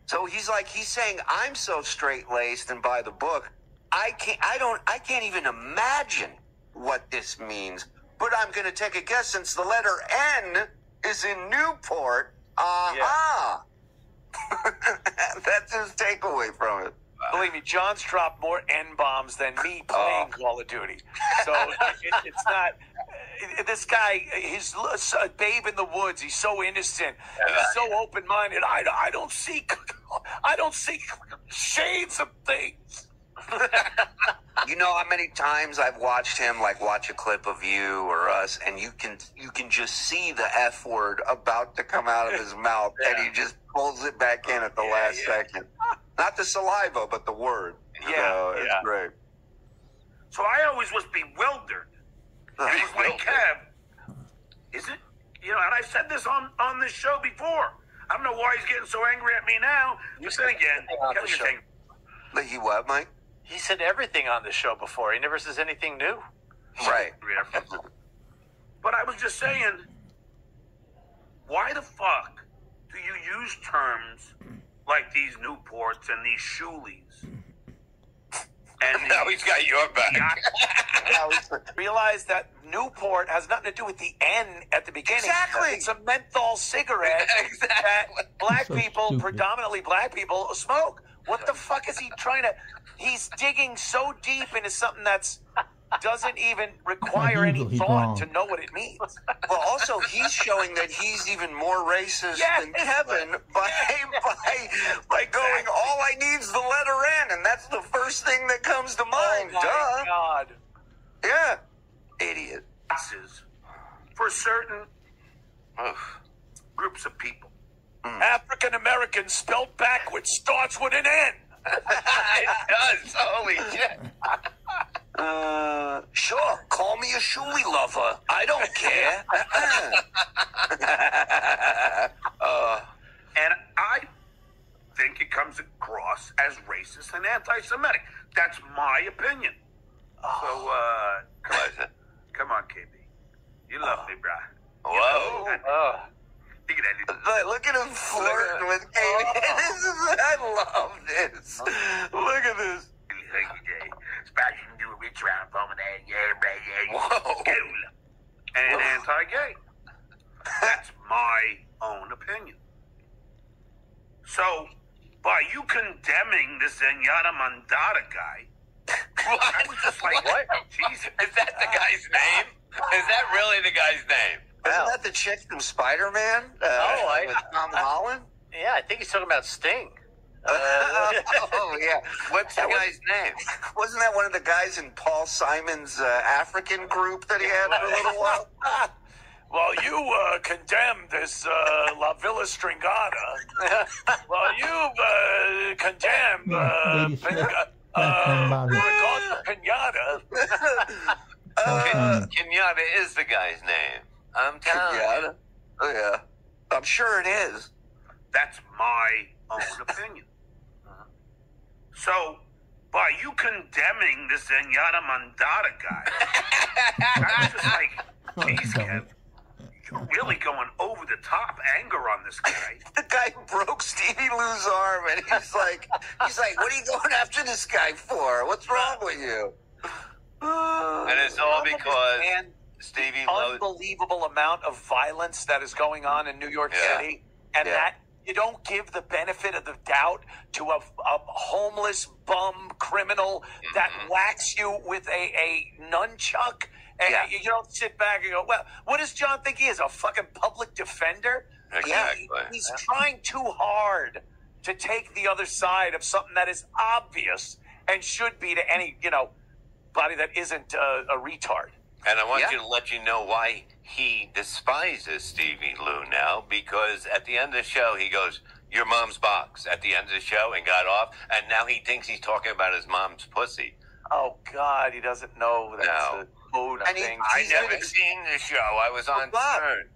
So he's saying, I'm so straight-laced and by the book, I can't even imagine what this means. But I'm going to take a guess since the letter N is in Newport. Aha! That's his takeaway from it. Believe me, John's dropped more N-bombs than me playing Call of Duty. So it's not... This guy, he's a babe in the woods. He's so innocent. He's so open-minded. I don't see shades of things. You know how many times I've watched him, watch a clip of you or us, and you can just see the F word about to come out of his mouth, and he just pulls it back in at the last second. Not the saliva, but the word. It's great. So I always was bewildered. It was like, Kev, is it? And I said this on this show before. I don't know why he's getting so angry at me now. But then again, Kevin's saying, he what, Mike? He said everything on the show before. He never says anything new. Right. But I was just saying, why the fuck do you use terms like these Newports and these Shuleys? And now he's got your back. Realize that Newport has nothing to do with the N at the beginning. Exactly. It's a menthol cigarette that black people, predominantly black people, smoke. What the fuck is he trying to... He's digging so deep into something that's doesn't even require any thought to know what it means. Well, also, he's showing that he's even more racist than Kevin by going, all I need is the letter N, and that's the first thing that comes to mind. Oh, my God. Yeah. Idiot. For certain groups of people. African American spelled backwards starts with an N. It does. Holy shit. Sure. Call me a Shuli lover. I don't care. as racist and anti-Semitic. That's my opinion. So, come on, KB. You love me, brah. Whoa. Look at him flirting with KB. I love this. Look at this. Whoa. And anti-gay. That's my own opinion. So, by you condemning this Zenyatta Mandata guy, I was just like, what? Jesus. Is that the guy's name? Is that really the guy's name? Isn't that the chick from Spider-Man? With Tom Holland? Yeah, I think he's talking about Sting. Oh, yeah. What's the guy's name? Wasn't that one of the guys in Paul Simon's African group that he had for a little while? Well, you condemn this La Villa Stringata. Well, you've condemned Pinata. Kenyatta is the guy's name. I'm telling you. Oh, yeah. I'm sure it is. That's my own opinion. So, by you condemning this Zenyatta Mandata guy, I was just like, geez, Kev, you're really going over the top anger on this guy. The guy broke Stevie Lou's arm, and he's like, what are you going after this guy for? What's wrong with you? And it's all because Stevie Lou. Unbelievable amount of violence that is going on in New York City, and that you don't give the benefit of the doubt to a homeless bum criminal that whacks you with a nunchuck, and you don't sit back and go, well, what does John think he is, a fucking public defender? Exactly. He's trying too hard to take the other side of something that is obvious and should be to any, body that isn't a retard. And I want you to let you know why he despises Stevie Lou now, because at the end of the show, he goes, your mom's box, at the end of the show, and got off, and now he thinks he's talking about his mom's pussy. Oh, God, he doesn't know that's a code thing. I never seen the show. I was on turn.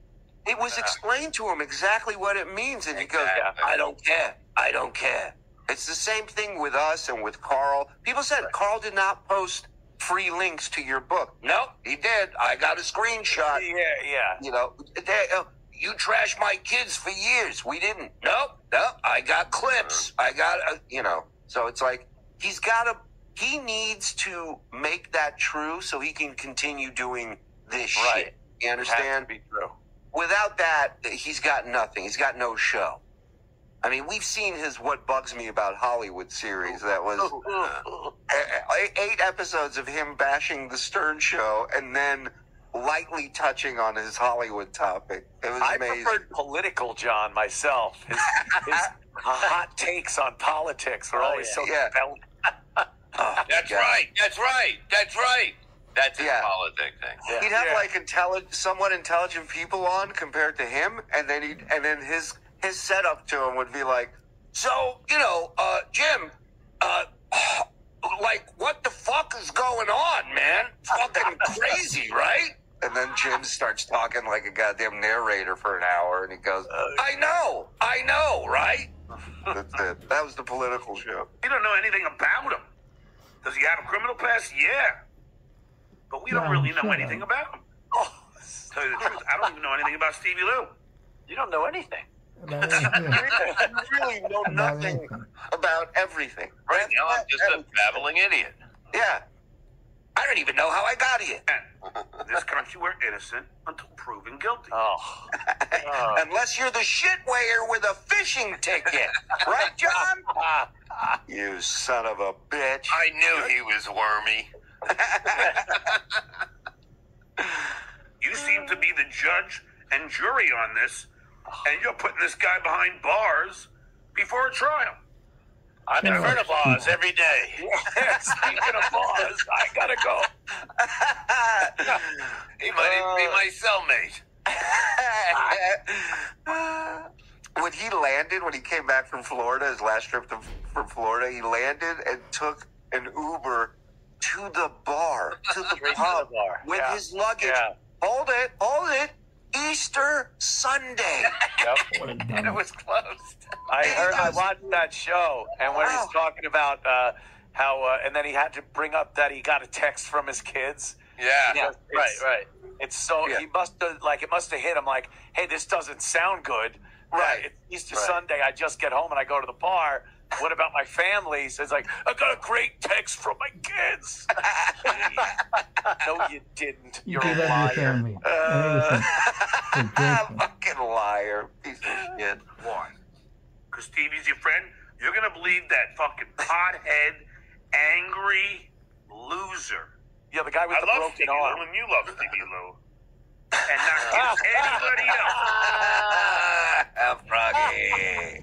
It was explained to him exactly what it means, and he goes, I don't care. I don't care. It's the same thing with us and with Carl. People said Carl did not post free links to your book. No, he did. I got a screenshot. Yeah. You trashed my kids for years. We didn't. No, I got clips. I got, so it's like, he needs to make that true so he can continue doing this shit. You understand? Has to be true. Without that, he's got nothing. He's got no show. I mean, we've seen his What Bugs Me About Hollywood series that was 8 episodes of him bashing the Stern Show and then lightly touching on his Hollywood topic. It was amazing. I preferred Political John myself. His hot takes on politics are always so compelling. That's right. That's his politic thing. Yeah. He'd have somewhat intelligent people on compared to him, and then his setup to him would be like, so, Jim, what the fuck is going on, man? Fucking crazy, right? And then Jim starts talking like a goddamn narrator for an hour, and he goes, I know, right? That's it. That was the Political Show. You don't know anything about him. Does he have a criminal past? Yeah. But we don't really know anything about him. To tell you the truth, I don't even know anything about Stevie Lou. You don't know anything. You really know nothing about everything, right? Now I'm just a babbling idiot. Yeah. I don't even know how I got here. In this country, we're innocent until proven guilty. Unless you're the shitwayer with a fishing ticket. Right, John? You son of a bitch. I knew he was wormy. You seem to be the judge and jury on this, and you're putting this guy behind bars before a trial. I'm in front of bars every day. Speaking of bars, I gotta go. He might even be my cellmate. When he landed, when he came back from Florida, his last trip from Florida, he landed and took an Uber to the bar, to the pub, with his luggage. Hold it. Easter Sunday. Yep. And it was closed. I watched that show, and when he's talking about how, and then he had to bring up that he got a text from his kids. Yeah. Right. It's so he must have it must have hit him like, hey, this doesn't sound good. Right. It's Easter Sunday. I just get home and I go to the bar. What about my family? So it's like, I got a great text from my kids. No, you didn't. You're a liar. Fucking liar. Piece of shit. Why? Because Stevie's your friend? You're going to believe that fucking pothead, angry loser. Yeah, the guy with the broken Stevie arm. Lou, and you love Stevie Lou. And not anybody else. Froggy.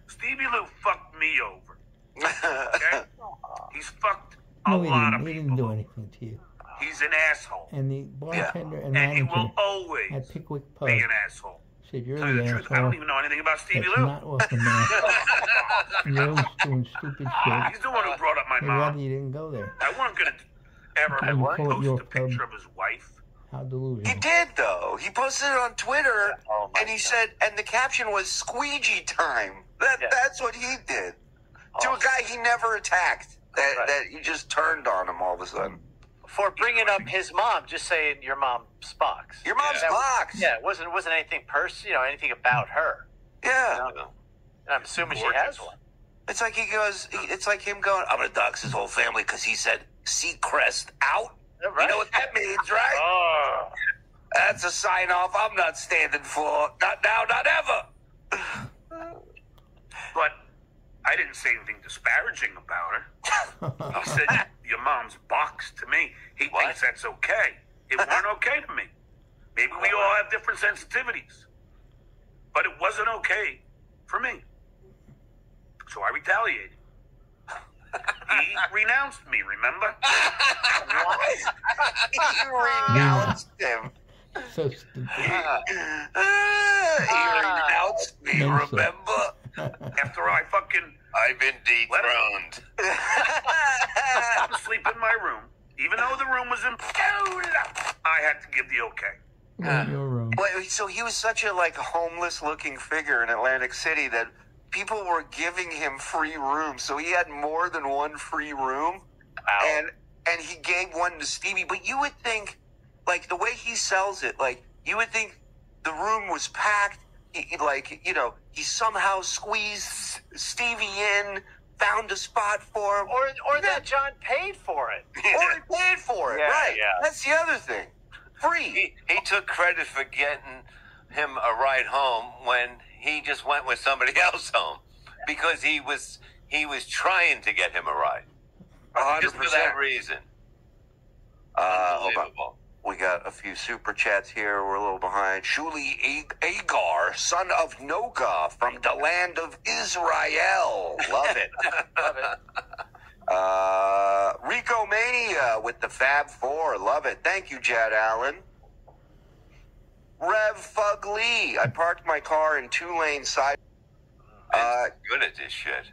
Stevie Lou fucked me over. Okay? He's fucked a No, lot of he people. didn't do anything to you. He's an asshole. And the bartender and And he manager will always at Pickwick Pub be an asshole. said, "You're Tell you the the truth, I don't asshole even know anything about Stevie that's Lou. not welcome there. You're always doing stupid shit. He's the one who brought up my I'd mom. rather you didn't go there. I wasn't going to ever How you call it your post a picture pub? of his wife. How He delusional. did, though. He posted it on Twitter, and he God. said, and the caption was squeegee time. That's what he did. To a guy he never attacked. That he just turned on him all of a sudden. For bringing up his mom, just saying your mom's box. Your mom's box. Yeah, it wasn't anything anything about her. Yeah. And I'm assuming she has one. It's like he goes, it's like him going, I'm going to dox his whole family because he said, Seacrest out. Right. You know what that means, right? Oh. That's a sign off I'm not standing for. Not now, not ever. But I didn't say anything disparaging about her. He said, your mom's box to me. He thinks that's okay. It wasn't okay to me. Maybe we all have different sensitivities. But it wasn't okay for me. So I retaliated. He renounced me, remember? What? He renounced him. So stupid. He renounced me, Mensa. remember? After I've been dethroned. I was asleep in my room. Even though the room was in I had to give the okay. In your room. Wait, so he was such a homeless-looking figure in Atlantic City that people were giving him free rooms. So he had more than one free room, and he gave one to Stevie. But you would think, the way he sells it, you would think the room was packed. He somehow squeezed Stevie in, found a spot for him, Or that John paid for it. or he paid for it. Right? Yeah. That's the other thing. Free. He took credit for getting him a ride home when he just went with somebody else home because he was trying to get him a ride. 100%. Just for that reason. Hold on. Unbelievable. We got a few super chats here. We're a little behind. Shuli Agar, son of Noga from the land of Israel. Love it. Love it. Rico Mania with the Fab Four. Love it. Thank you, Jad Allen. Rev Fug Lee. I parked my car in 2-lane side. Good at this shit.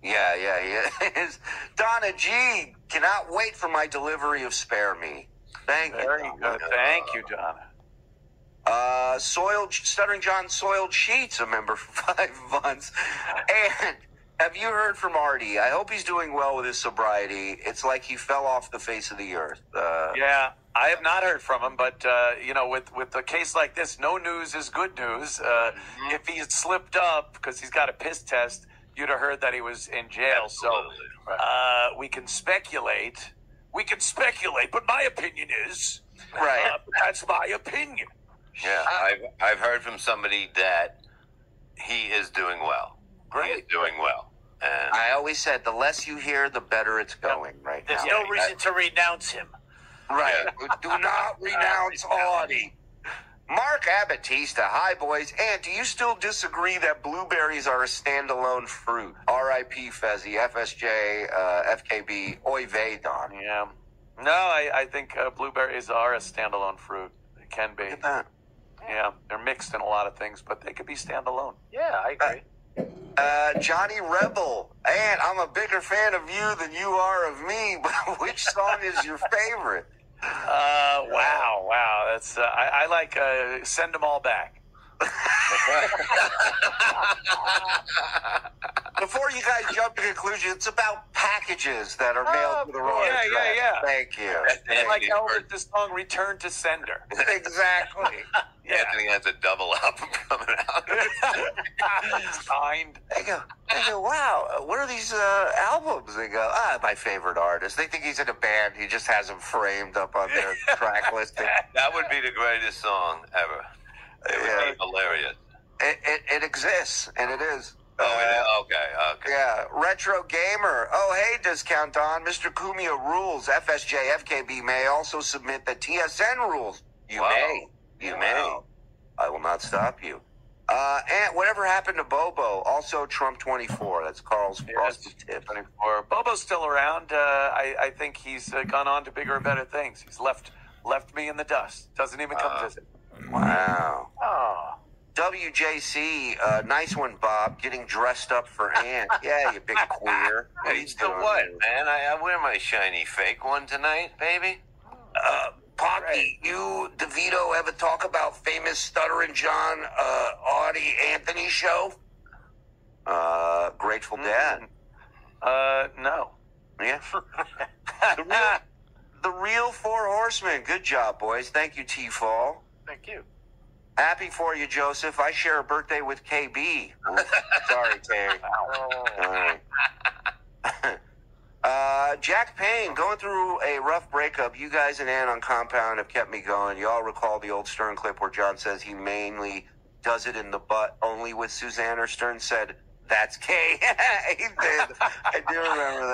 Yeah, he is. Donna G. Cannot wait for my delivery of Spare Me. Thank you. Very good. Thank you, Donna. Stuttering John Soiled Sheets, a member for 5 months. And have you heard from Artie? I hope he's doing well with his sobriety. It's like he fell off the face of the earth. Yeah, I have not heard from him, but, with a case like this, no news is good news. If he had slipped up because he's got a piss test, you'd have heard that he was in jail. Absolutely. So we can speculate. But my opinion is, that's my opinion. Yeah, I've heard from somebody that he is doing well. Great. He is doing well. And I always said the less you hear, the better it's going right There's now. no reason to renounce him. Right. Do not renounce Audie. Mark Abatista. Hi, boys. And do you still disagree that blueberries are a standalone fruit? R.I.P. Fezzy, FSJ, FKB, Oy vey, Don. Yeah. No, I think blueberries are a standalone fruit. They can be. Look at that. Yeah, they're mixed in a lot of things, but they could be standalone. Yeah, I agree. Johnny Rebel. And I'm a bigger fan of you than you are of me, but which song is your favorite? Wow. That's I like send them all back. Before you guys jump to conclusions, it's about packages that are mailed to the wrong address. Yeah. Thank you. It's like Elvis' song "Return to Sender." Exactly. Anthony has a double album coming out. Signed. They go, wow, what are these albums? They go, my favorite artist. They think he's in a band. He just has them framed up on their track listing. That would be the greatest song ever. It would be hilarious. It exists, and it is. Okay. Yeah, Retro Gamer. Oh, hey, Discount Don. Mr. Cumia rules. FSJ, FKB may also submit the TSN rules. You may. I will not stop you. And whatever happened to Bobo? Also Trump 24. That's Carl's frosted tip. 24. Bobo's still around. I think he's gone on to bigger and better things. He's left me in the dust. Doesn't even come visit. Wow. Oh. WJC, nice one, Bob. Getting dressed up for Ant. Yeah, you big queer. Hey, so what, man? I wear my shiny fake one tonight, baby. Pocky, you, DeVito, ever talk about famous Stuttering John, Audie, Anthony show? Grateful Dad. No. Yeah. The real Four Horsemen. Good job, boys. Thank you, T-Fall. Thank you. Happy for you, Joseph. I share a birthday with KB. Sorry, Terry. Jack Payne, going through a rough breakup. You guys and Ann on Compound have kept me going. You all recall the old Stern clip where John says he mainly does it in the butt only with Suzanne, or Stern said, that's gay. He did. I do remember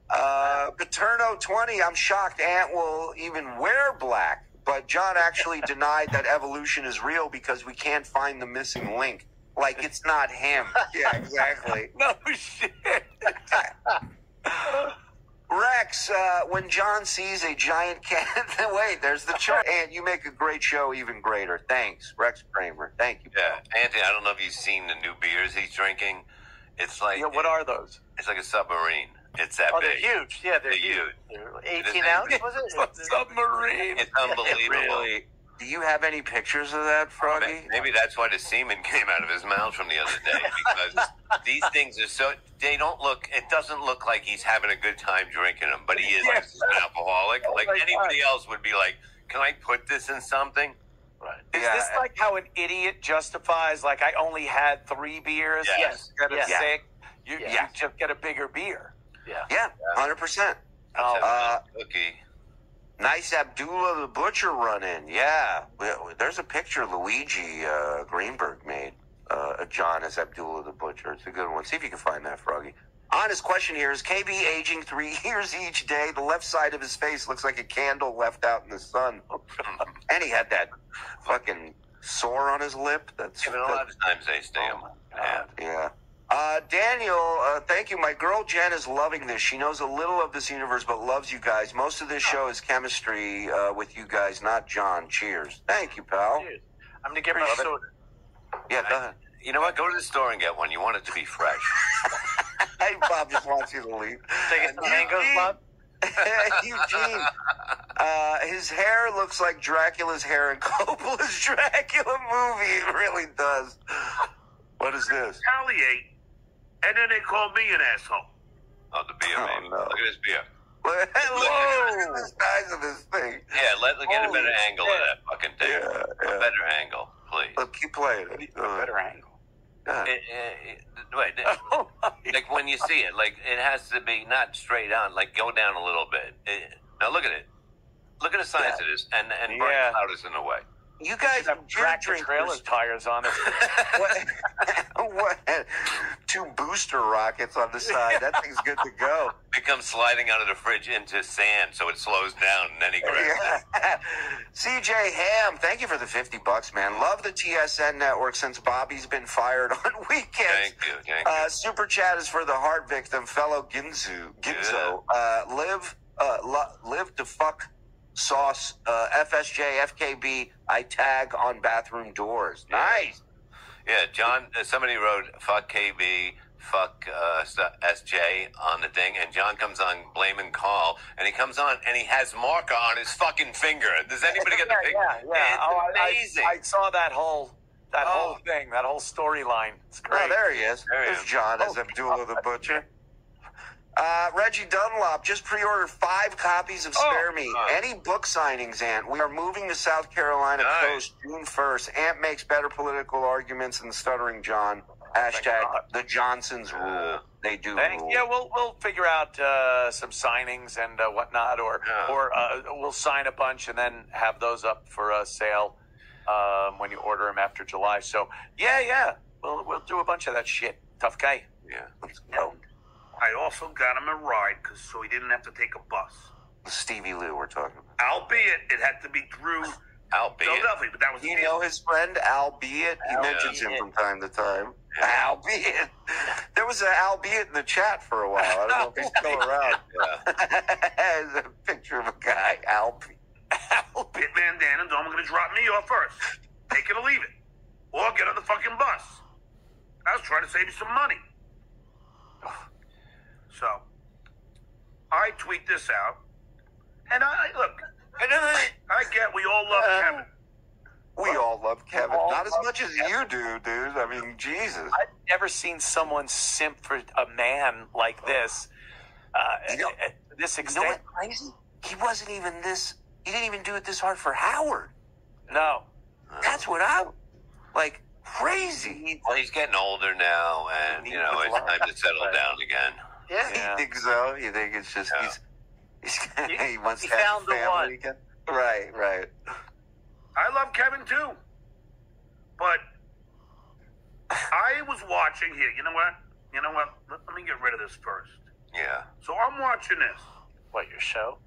that. Paterno 20, I'm shocked Ant will even wear black. But John actually denied that evolution is real because we can't find the missing link. Like, it's not him. Yeah, exactly. No shit. Rex, when John sees a giant cat... Wait, there's the chart. And you make a great show even greater. Thanks, Rex Kramer. Thank you. Yeah, Anthony, I don't know if you've seen the new beers he's drinking. It's like... Yeah, what are those? It's like a submarine. It's that big. They're huge. Yeah, they're huge. They're 18 ounces, was it? It's a submarine. It's unbelievable. Really? Do you have any pictures of that, Froggy? Maybe that's why the semen came out of his mouth from the other day, because these things are so... They don't look... It doesn't look like he's having a good time drinking them, but he is an alcoholic. Like, anybody else would be like, can I put this in something? Right. Is this like how an idiot justifies, like, I only had 3 beers? Yes. Instead of 6? You just get a bigger beer. Yeah, 100%. Cookie. Nice Abdullah the Butcher run-in. Yeah. There's a picture Luigi Greenberg made. John as Abdullah the Butcher. It's a good one. See if you can find that, Froggy. Honest question here. Is KB aging 3 years each day? The left side of his face looks like a candle left out in the sun. And he had that fucking sore on his lip. That's a lot of times they stay on. Yeah. Daniel, thank you. My girl Jen is loving this. She knows a little of this universe, but loves you guys. Most of this show is chemistry with you guys, not John. Cheers. Thank you, pal. Cheers. I'm going to get my soda. Yeah, go ahead. You know what? Go to the store and get one. You want it to be fresh. Hey, Bob just wants you to leave. Take some mangoes, Bob? Eugene, his hair looks like Dracula's hair in Coppola's Dracula movie. It really does. What is this? Retaliate, and then they call me an asshole. Oh, the beer, man. No. Look at this beer. Look at the size of this thing. Yeah, let's get a better angle of that fucking thing. Yeah. A better angle, please. Look, keep playing it. A better angle. Wait, like when you see it, like it has to be not straight on, like go down a little bit. Now look at it. Look at the size of this, and burn cloud is in the way. You guys have tractor trailer tires on it. What? 2 booster rockets on the side. That thing's good to go. It comes sliding out of the fridge into sand, so it slows down, and then he grabs it. CJ Ham, thank you for the $50, man. Love the TSN network since Bobby's been fired on weekends. Thank you. Super chat is for the heart victim, fellow Ginzo. Live to fuck sauce, FSJ, FKB, I tag on bathroom doors. Nice. Yeah, John, somebody wrote, fuck KB, fuck SJ on the thing, and John comes on blaming Carl, and he comes on and he has marker on his fucking finger. Does anybody get the picture? Yeah. It's amazing. I saw that whole thing, that whole storyline. It's great. Oh, there he is. There's John as Abdullah the Butcher. Reggie Dunlop just pre-ordered 5 copies of Spare Me. Any book signings, Ant? We are moving to South Carolina Coast June 1st. Ant makes better political arguments than Stuttering John. Hashtag the Johnsons rule. They do rule. Yeah, we'll figure out some signings and whatnot, or we'll sign a bunch and then have those up for sale when you order them after July. So we'll do a bunch of that shit. Tough guy. Yeah, let's go. I also got him a ride so he didn't have to take a bus. Stevie Lou, we're talking about. Albeit it had to be through Philadelphia, but that was you know his friend, Albeit? He mentions him from time to time. Yeah. Albeit. There was an Albeit in the chat for a while. I don't know if he's still around. There's a picture of a guy, Albeit. Hitman Dan and Dom are going to drop me off first. Take it or leave it. Or get on the fucking bus. I was trying to save you some money. So, I tweet this out, and I get we all love Kevin. We all love Kevin. Not as much as you do, dude. I mean, Jesus. I've never seen someone simp for a man like this. This extent. You know what crazy? He wasn't even this. He didn't even do it this hard for Howard. No. That's what crazy. Well, he's getting older now, and it's time to settle down again. Yeah, you think so? You think it's just he wants to have a family again? Right. I love Kevin too, but I was watching here. You know what? Let me get rid of this first. Yeah. So I'm watching this. What, your show?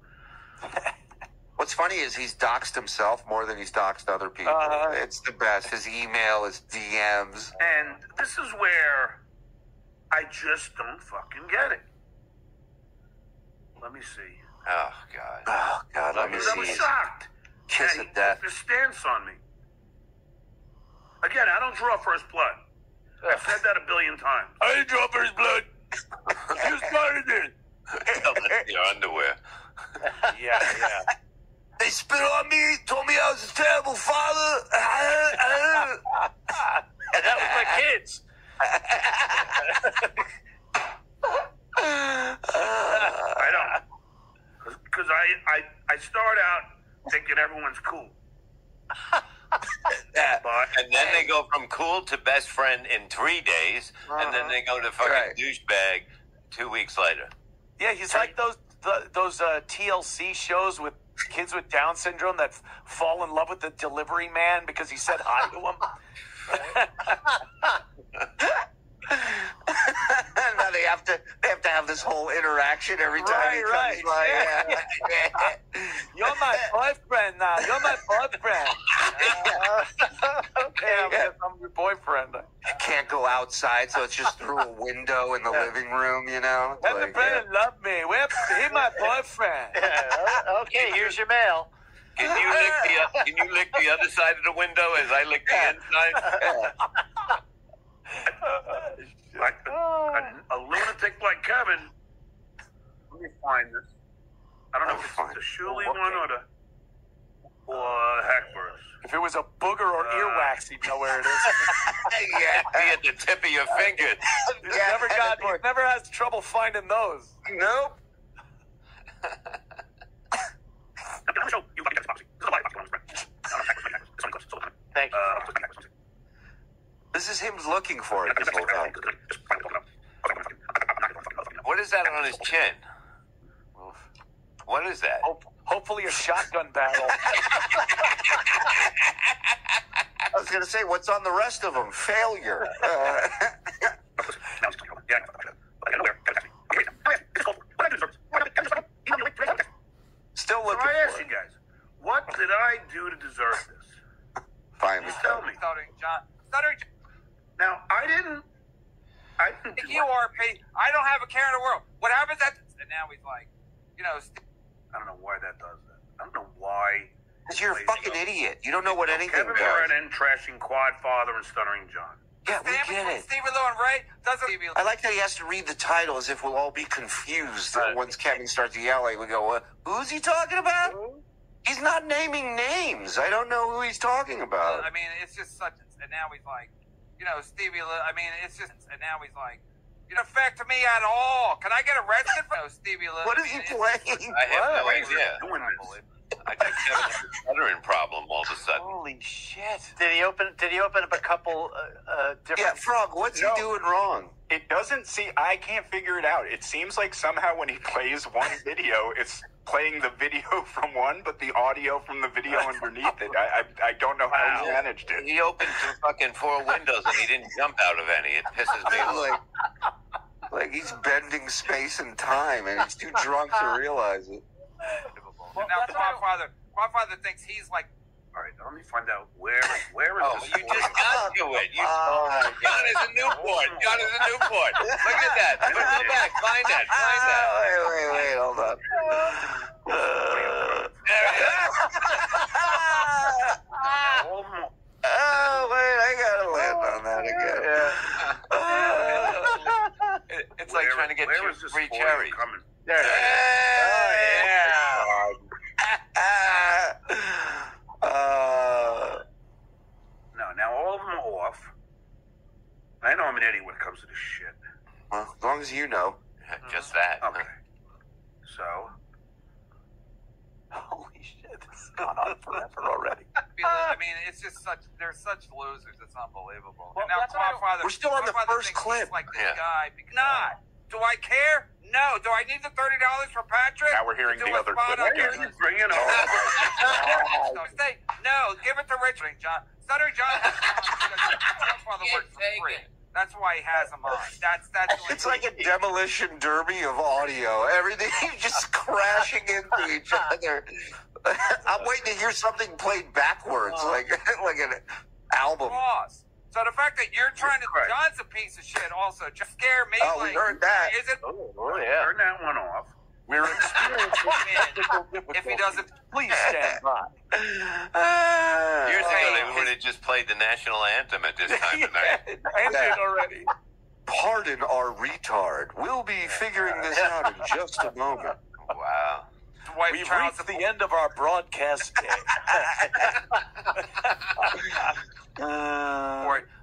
What's funny is he's doxed himself more than he's doxed other people. It's the best. His email, his DMs. And this is where I just don't fucking get it. Let me see. Oh, God. Let me see. I was shocked. Kiss of death. His stance on me. Again, I don't draw first blood. I've said that a billion times. I didn't draw first blood. You started it. Your underwear. Yeah. They spit on me, told me I was a terrible father. And that was my kids. I don't. Because I start out thinking everyone's cool. And then they go from cool to best friend in 3 days, and then they go to fucking douchebag 2 weeks later. Yeah, he's like those TLC shows with kids with Down syndrome that fall in love with the delivery man because he said hi to him. Now they have to have this whole interaction every time he comes by. Yeah. You're my boyfriend now. You're my boyfriend. I'm your boyfriend. You can't go outside, so it's just through a window in the living room, Let the friend love me. He's my boyfriend. Okay, here's your mail. Can you lick the other side of the window as I lick the inside? A lunatic like Kevin. Let me find this. I don't know if it's the Shuley one or the Hackburs. If it was a booger or earwax, he'd know where it is. Be at the tip of your finger. Never has trouble finding those. Nope. Thank you. This is him looking for it this whole time. What is that on his chin? What is that? Hopefully a shotgun barrel. I was going to say, what's on the rest of them? Failure. Still looking I ask for you it. guys, what did I do to deserve this? Finally. Tell me. Stuttering. Now, I didn't You are paid. I don't have a care in the world. What happens at... And now he's like, I don't know why that does that. I don't know why. Because you're a fucking idiot. You don't know what anything Kevin does. Brennan trashing Quad Father and Stuttering John. Yeah, we get it. Stevie Lou and Ray doesn't. I like that he has to read the title as if we'll all be confused once Kevin starts yelling. We go, who's he talking about? He's not naming names. I don't know who he's talking about. I mean, it's just such. And now he's like, Stevie Lou. I mean, it's just. And now he's like, affect me at all. Can I get arrested for Stevie Lou? What is he playing? I have no idea. I think Kevin has a stuttering problem all of a sudden. Holy shit! Did he open up a couple different? Yeah, Frog. What's he doing wrong? It doesn't see. I can't figure it out. It seems like somehow when he plays one video, it's playing the video from one, but the audio from the video underneath it. I don't know how he managed it. He opened fucking 4 windows and he didn't jump out of any. It pisses me off. Like he's bending space and time, and he's too drunk to realize it. Now Quadfather thinks he's like. All right, let me find out where is this? You just got to it. John is a Newport. John is a Newport. Look at that. Go back. Find that. Wait. Hold on. Wait. I gotta land on that again. It's like trying to get you free cherries. Coming? There it is. No, now all of them are off. I know I'm an idiot when it comes to this shit. Well, as long as you know. Just that. Okay. So. Holy shit! This has gone on forever already. I mean, it's just they're such losers. It's unbelievable. Well, and now we're still on the first clip. Like this guy. Not. Do I care? No. Do I need the $30 for Patrick? Now we're hearing the other clip. Bring it on. No, give it to Richard, John. Stuttering John. Grandfather works for free. That's why he has them on. That's. It's like a demolition derby of audio. Everything just crashing into each other. I'm waiting to hear something played backwards, like an album. So the fact that you're trying to, John's a piece of shit. Also, just scare me. Oh, we heard that. Is it? Oh yeah. Turn that one off. We're experiencing technical difficulties. If he doesn't, please stand by. Years ago, they would have just played the national anthem at this time of night. Ended already. Pardon our retard. We'll be figuring this out in just a moment. Wow. We've reached the end of our broadcast day.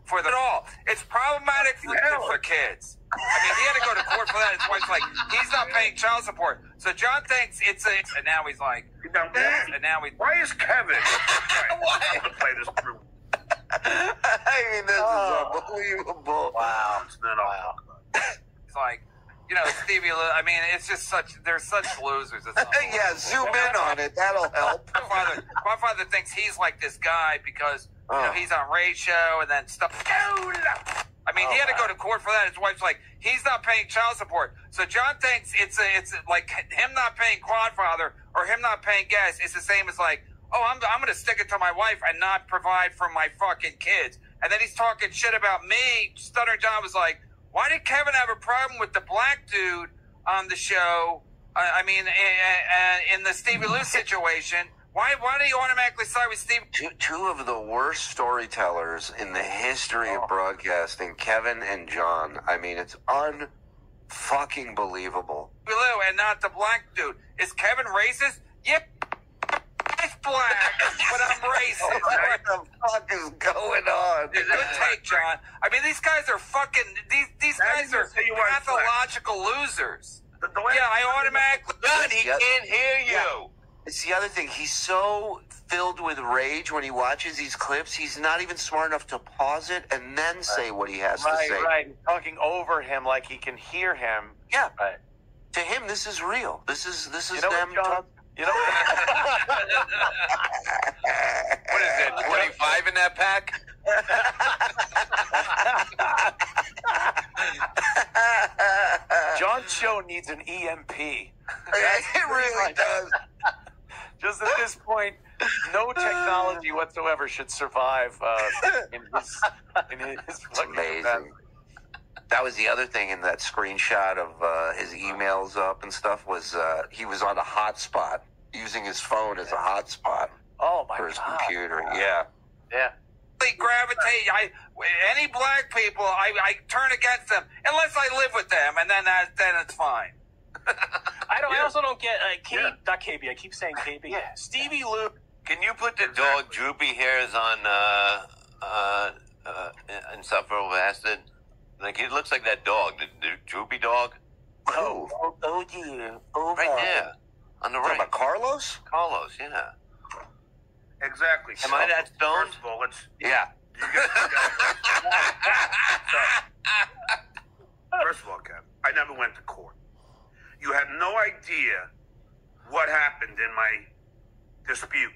For the all, it's problematic for kids. I mean, he had to go to court for that. His wife's like, he's not paying child support. So John thinks it's and now he's like, why is Kevin? Why? I'm gonna play this through. I mean, this is unbelievable. Wow. It's like, Stevie Lou. I mean, it's just they're such losers. Yeah, zoom in on it. That'll help. My father thinks he's like this guy because he's on Ray's show and then stuff. I mean, he had to go to court for that. His wife's like, he's not paying child support. So John thinks it's like him not paying Quadfather or him not paying gas. It's the same as like, I'm going to stick it to my wife and not provide for my fucking kids. And then he's talking shit about me. Stuttering John was like, why did Kevin have a problem with the black dude on the show? I mean, in the Stevie Lou situation. Why do you automatically side with Steve? Two of the worst storytellers in the history of broadcasting, Kevin and John. I mean, it's unfucking believable. Lou and not the black dude. Is Kevin racist? Yep. He's black, but I'm racist. What the fuck is going on? Good take, John. I mean, these guys are fucking. These guys are pathological losers. Yeah, I automatically. John, he can't hear you. It's the other thing. He's so filled with rage when he watches these clips. He's not even smart enough to pause it and then say what he has to say. Right. Talking over him like he can hear him. Yeah. Right. To him, this is real. This is them talking. You know what is it, 25 in that pack? John's show needs an EMP. It really does. Just at this point, no technology whatsoever should survive in his amazing. Event. That was the other thing in that screenshot of his emails up and stuff was he was on a hotspot, using his phone as a hotspot for his computer. Yeah. automatically gravitate. Any black people, I turn against them unless I live with them, and then it's fine. I also don't get not KB. I keep saying KB. Yeah. Stevie Lou. Can you put the dog droopy hairs on insufferable acid? Like it looks like that dog, the droopy dog. Oh dear. Right there on the right. About Carlos? Carlos, yeah. Exactly. Am I that stoned? First of all, Yeah. First of all, Kev, I never went to court. You have no idea what happened in my dispute.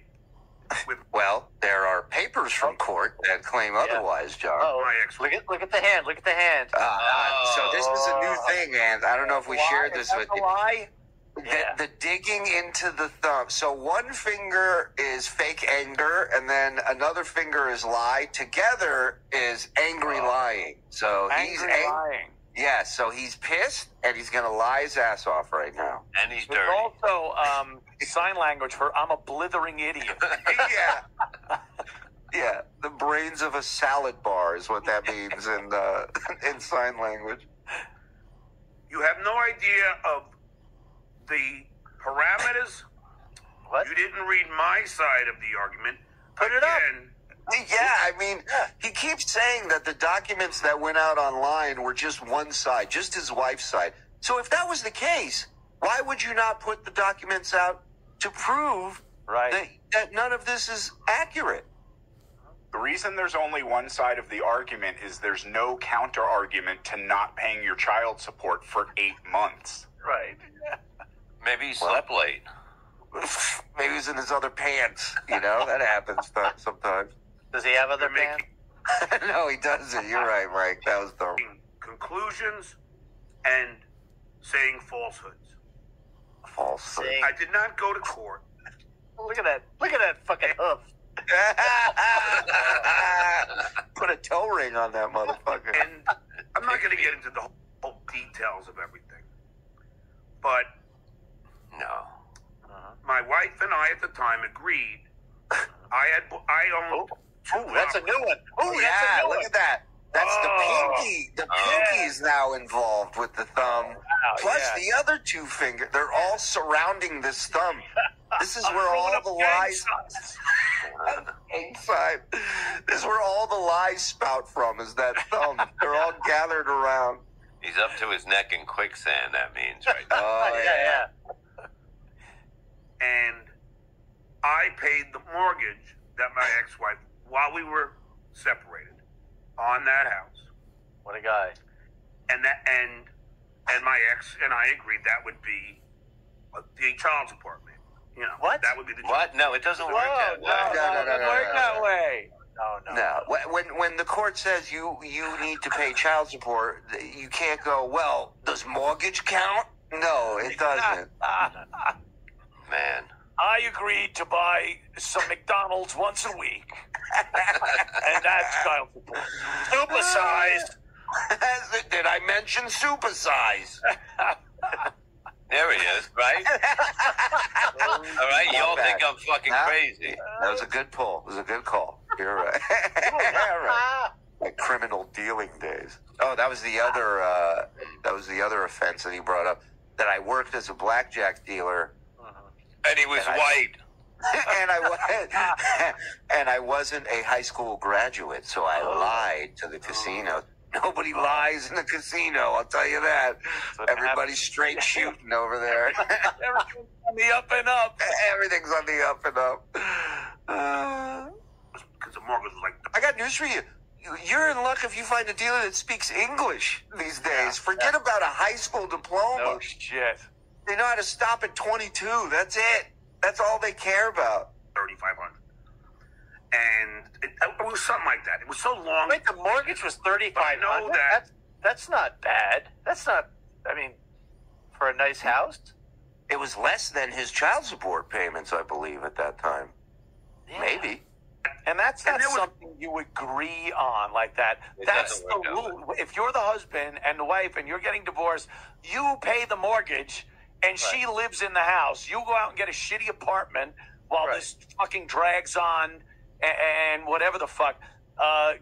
Well, there are papers from court that claim otherwise, John. Oh, look at the hand. Look at the hand. So this is a new thing, and I don't know if we shared this with you. Lie? The digging into the thumb. So one finger is fake anger, and then another finger is lie. Together is angry lying. So he's lying. Yeah, so he's pissed, and he's going to lie his ass off right now. And he's dirty. There's also sign language for I'm a blithering idiot. Yeah, the brains of a salad bar is what that means in sign language. You have no idea of the parameters. What? You didn't read my side of the argument. Put it up. Yeah, I mean, he keeps saying that the documents that went out online were just one side, just his wife's side. So if that was the case, why would you not put the documents out to prove that none of this is accurate? The reason there's only one side of the argument is there's no counter argument to not paying your child support for 8 months. Right. Maybe he slept late. Maybe he's in his other pants. You know, that happens sometimes. Does he have other pants? No, he doesn't. You're right, Mike. That was dumb. Conclusions and saying falsehoods. Falsehood. I did not go to court. Look at that. Look at that fucking hoof. Put a toe ring on that motherfucker. And I'm not going to get into the whole details of everything. But No. my wife and I at the time agreed. I owned. That's a new one. Oh, yeah, look at that. That's the pinky. The pinky's now involved with the thumb. Plus the other two fingers. They're all surrounding this thumb. This is where all the lies. Inside. This is where all the lies spout from. Is that thumb? They're all gathered around. He's up to his neck in quicksand. That means right. Oh yeah. And I paid the mortgage that my ex-wife, while we were separated, on that house. What a guy. And my ex and I agreed that would be the child support payment. You know, what? That would be the what? No, it doesn't work that way. No, it doesn't work that way. No. When the court says you need to pay child support, you can't go, well, does mortgage count? No, it doesn't. Man. I agreed to buy some McDonald's once a week. And that's child support. Supersized. Did I mention supersize? There he is, right? All right, y'all think I'm fucking crazy. That was a good pull. It was a good call. You're right. Right. Like criminal dealing days. Oh, that was the other offense that he brought up. That I worked as a blackjack dealer. And he was white. And I wasn't a high school graduate, so I lied to the casino. Nobody lies in the casino, I'll tell you that. Everybody's straight shooting over there. Everything's on the up and up. Everything's on the up and up. Because the mortgage was like... I got news for you. You're in luck if you find a dealer that speaks English these days. Forget about a high school diploma. No shit. They know how to stop at 22. That's it. That's all they care about. 3,500. And it was something like that. It was so long. Wait, the mortgage was 3,500. I know that. That's not bad. That's not. I mean, for a nice house. It was less than his child support payments, I believe, at that time. Yeah. Maybe. And that's not something you agree on like that. That's the rule. If you're the husband and the wife and you're getting divorced, you pay the mortgage and she lives in the house. You go out and get a shitty apartment while this fucking drags on and whatever the fuck.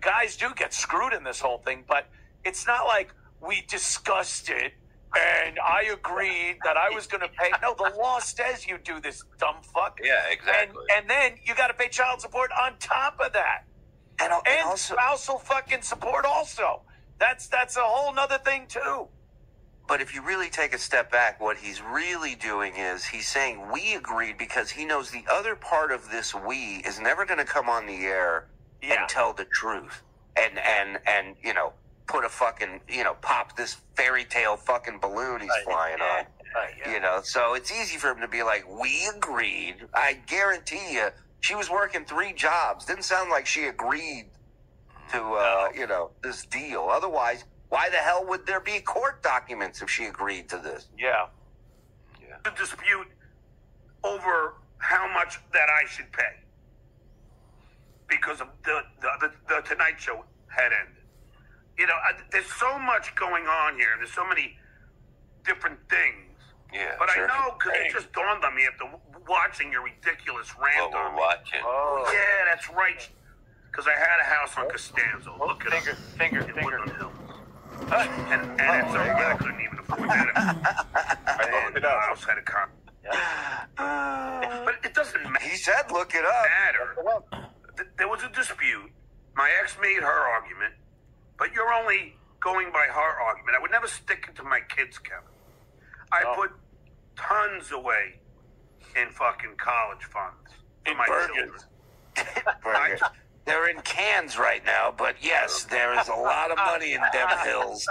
guys do get screwed in this whole thing, but it's not like we discussed it and I agreed that I was going to pay. No, the law says you do this, dumb fuck. Yeah, exactly. And then you got to pay child support on top of that. And also, spousal fucking support also. That's a whole nother thing too. But if you really take a step back, what he's really doing is he's saying we agreed because he knows the other part of this we is never going to come on the air and tell the truth and you know, put a fucking, you know, pop this fairy tale fucking balloon he's flying on. You know, so it's easy for him to be like, we agreed. I guarantee you, she was working 3 jobs. Didn't sound like she agreed to, you know, this deal. Otherwise, why the hell would there be court documents if she agreed to this? Yeah. The dispute over how much that I should pay because of the Tonight Show had ended. You know, there's so much going on here. There's so many different things. Yeah, but I know because it just dawned on me after watching your ridiculous rant on me. Watching. Oh, yeah, that's right. Because I had a house on Costanzo. Look at finger. And it's so good I couldn't even afford that. I looked it up. I also had a car. But it doesn't matter. He said, look it up. There was a dispute. My ex made her argument, but you're only going by her argument. I would never stick it to my kids, Kevin. I put tons away in fucking college funds for my children. They're in cans right now, but yes, there is a lot of money in them hills.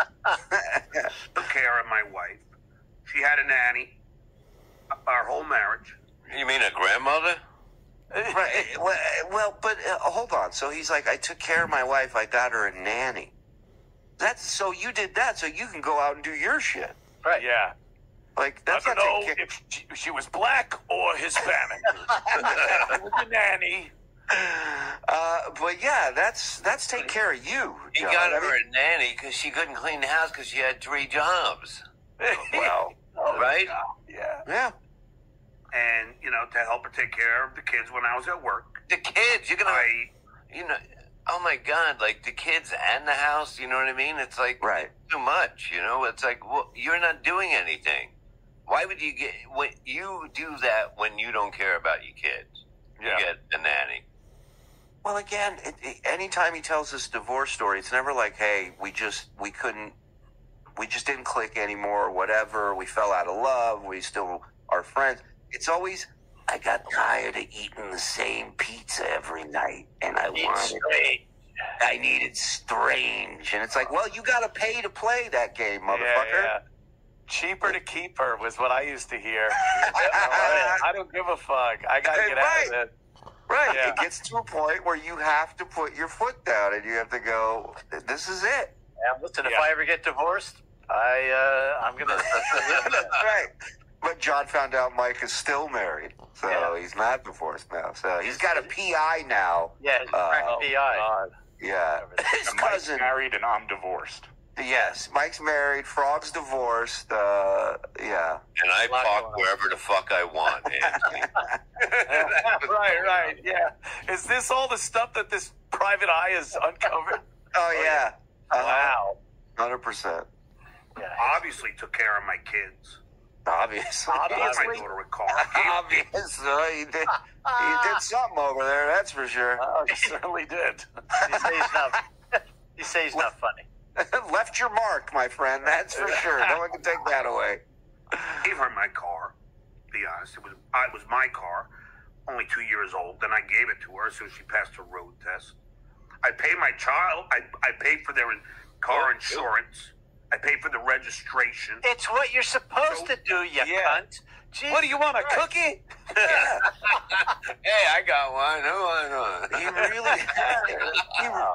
Took care of my wife. She had a nanny. Our whole marriage. You mean a grandmother? Right. Well, but hold on. So he's like, I took care of my wife. I got her a nanny. So you did that so you can go out and do your shit. Right. Yeah. Like, that's I don't know if she was black or Hispanic. It was a nanny. But yeah, that's take care of you. He got her a nanny because she couldn't clean the house because she had 3 jobs. Well, right? Yeah. And, you know, to help her take care of the kids when I was at work. The kids, you're gonna, you know, oh my God, like the kids and the house, you know what I mean? It's like too much, you know? It's like, well, you're not doing anything. Why would you you do that when you don't care about your kids? You get a nanny. Well, again, anytime he tells this divorce story, it's never like, hey, we just didn't click anymore or whatever. We fell out of love. We still are friends. It's always, I got tired of eating the same pizza every night, and I needed strange. And it's like, well, you got to pay to play that game, motherfucker. Yeah. Cheaper to keep her was what I used to hear. I don't give a fuck. I got to get out of it. Right. Yeah. It gets to a point where you have to put your foot down and you have to go, this is it. Yeah, listen, if I ever get divorced, I'm going to... That's right. But John found out Mike is still married, so he's not divorced now. So he's got a PI now. Yeah, he's PI. God. Yeah. His cousin. Mike's married and I'm divorced. Yes, Mike's married, Frog's divorced, yeah. And I park wherever the fuck I want, Anthony. Right, yeah. Is this all the stuff that this private eye has uncovered? Oh, yeah. Wow. 100%. Yeah. Obviously took care of my kids. Obviously. My daughter a car. Obviously. He did something over there, that's for sure. Oh, he certainly did. You say he's not funny. Left your mark, my friend. That's for sure. No one can take that away. Gave her my car. To be honest, it was my car. Only 2 years old. Then I gave it to her so she passed her road test. I pay my child. I paid for their car insurance. I paid for the registration. It's what you're supposed to do, you cunt. Jesus what do you want, a cookie? Hey, I got one.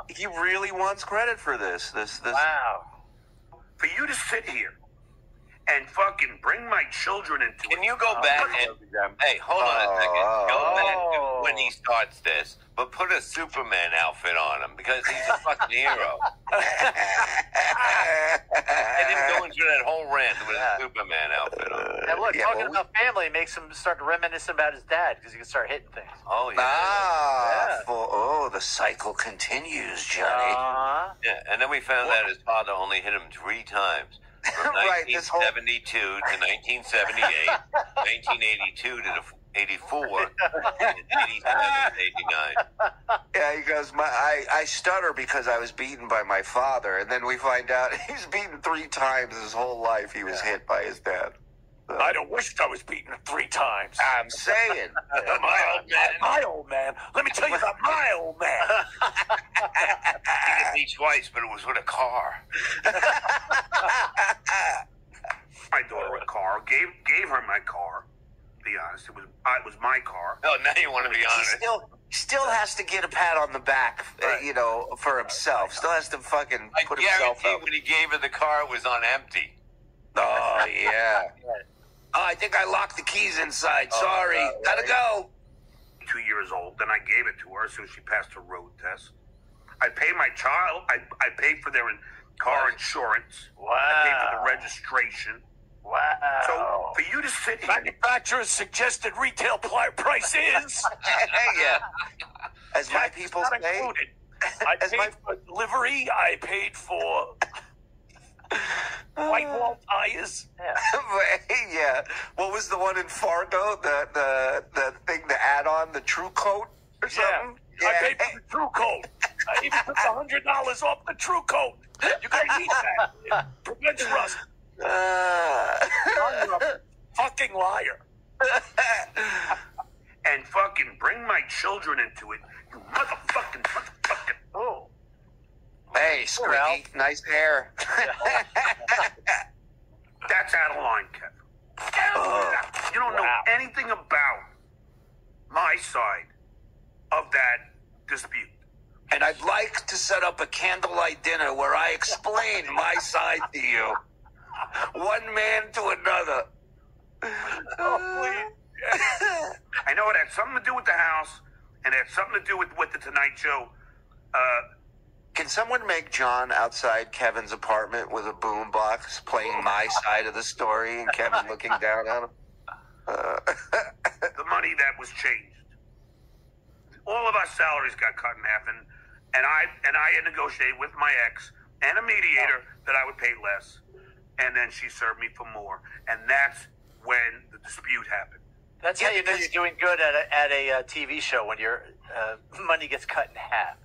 He really wants credit for this. Wow. For you to sit here and fucking bring my children into it. Can you go back and hey, hold on a second. Go back to when he starts this, but put a Superman outfit on him because he's a fucking hero. And him going through that whole rant with a Superman outfit on. And look, talking about family makes him start reminiscing about his dad because he can start hitting things. Oh yeah. The cycle continues, Johnny. Yeah, and then we found out his father only hit him 3 times. From 1972 to 1978, 1982 to 84, and 87 to 89. Yeah, he goes, I stutter because I was beaten by my father. And then we find out he's beaten 3 times his whole life. He was hit by his dad. I don't wish I was beaten 3 times. I'm saying. My old man. Let me tell you about my old man. He hit me twice, but it was with a car. My daughter a car. Gave her my car. To be honest, it was my car. Oh, now you want to be honest. He still has to get a pat on the back, for himself. Still has to fucking put himself up. I guarantee when he gave her the car, it was on empty. Oh, yeah. Oh, I think I locked the keys inside. Sorry. Gotta go. 2 years old. Then I gave it to her so she passed her road test. I paid my child. I paid for their car insurance. Wow. I paid for the registration. Wow. So for you to sit here, Manufacturer's suggested retail price is. Yeah. As my people say. Included. I paid for delivery. I paid for white wall tires. Yeah. What was the one in Fargo? The thing, the add-on, the True Coat or something? Yeah. I paid for the True Coat. I even took $100 off the True Coat. You're gonna need that. It prevents rust. You're a fucking liar. and fucking bring my children into it, you motherfucking. Oh. Hey, Squeaky, nice hair. That's out of line, Kevin. You don't know anything about my side of that dispute. And I'd like to set up a candlelight dinner where I explain my side to you. One man to another. Oh, please. I know it had something to do with the house, and it had something to do with the Tonight Show. Can someone make John outside Kevin's apartment with a boombox playing my side of the story and Kevin looking down on him? The money that was changed. All of our salaries got cut in half, and I had negotiated with my ex and a mediator that I would pay less, and then she served me for more, and that's when the dispute happened. That's how you know you're doing good at a TV show, when your money gets cut in half.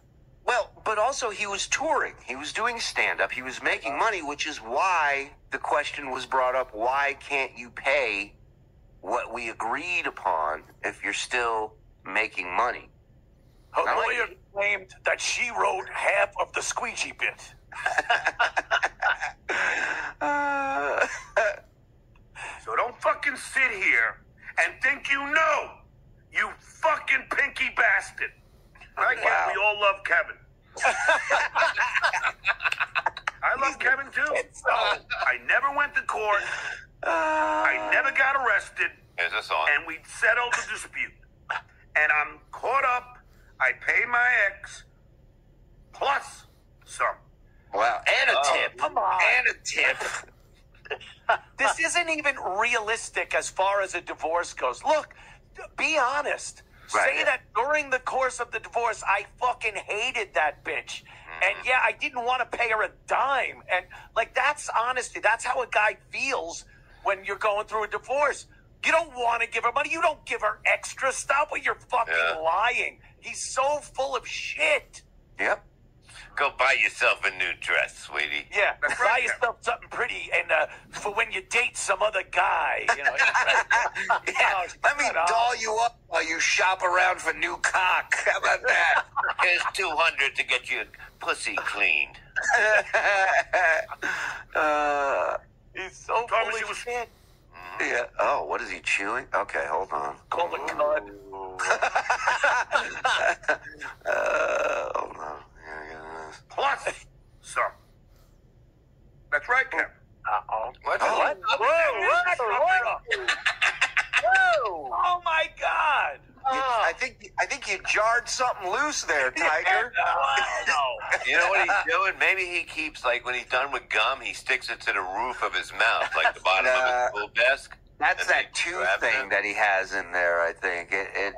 Well, but also he was touring. He was doing stand-up. He was making money, which is why the question was brought up, why can't you pay what we agreed upon if you're still making money? Her lawyer claimed that she wrote half of the squeegee bit. So don't fucking sit here and think you know, you fucking pinky bastard. I guess we all love Kevin. I love Kevin too. I never went to court. I never got arrested. And we settled the dispute. And I'm caught up. I pay my ex plus some. Wow. And a tip. Come on. And a tip. This isn't even realistic as far as a divorce goes. Look, be honest. Right. Say that during the course of the divorce, I fucking hated that bitch. And yeah, I didn't want to pay her a dime. And like, that's honesty. That's how a guy feels when you're going through a divorce. You don't want to give her money. You don't give her extra stuff, but you're fucking lying. He's so full of shit. Yep. Go buy yourself a new dress, sweetie. Yeah, buy yourself something pretty, and for when you date some other guy, you know. Let me doll you up while you shop around for new cock. How about that? Here's $200 to get your pussy cleaned. He's so full of shit. Yeah. Oh, what is he chewing? Okay, hold on. Call the cud. Hold on. Plus some. That's right, Kevin. What? Whoa! Oh my God! I think you jarred something loose there, Tiger. You know what he's doing? Maybe he keeps, like, when he's done with gum, he sticks it to the roof of his mouth, like the bottom of his school desk. That's that tooth thing that he has in there, I think. It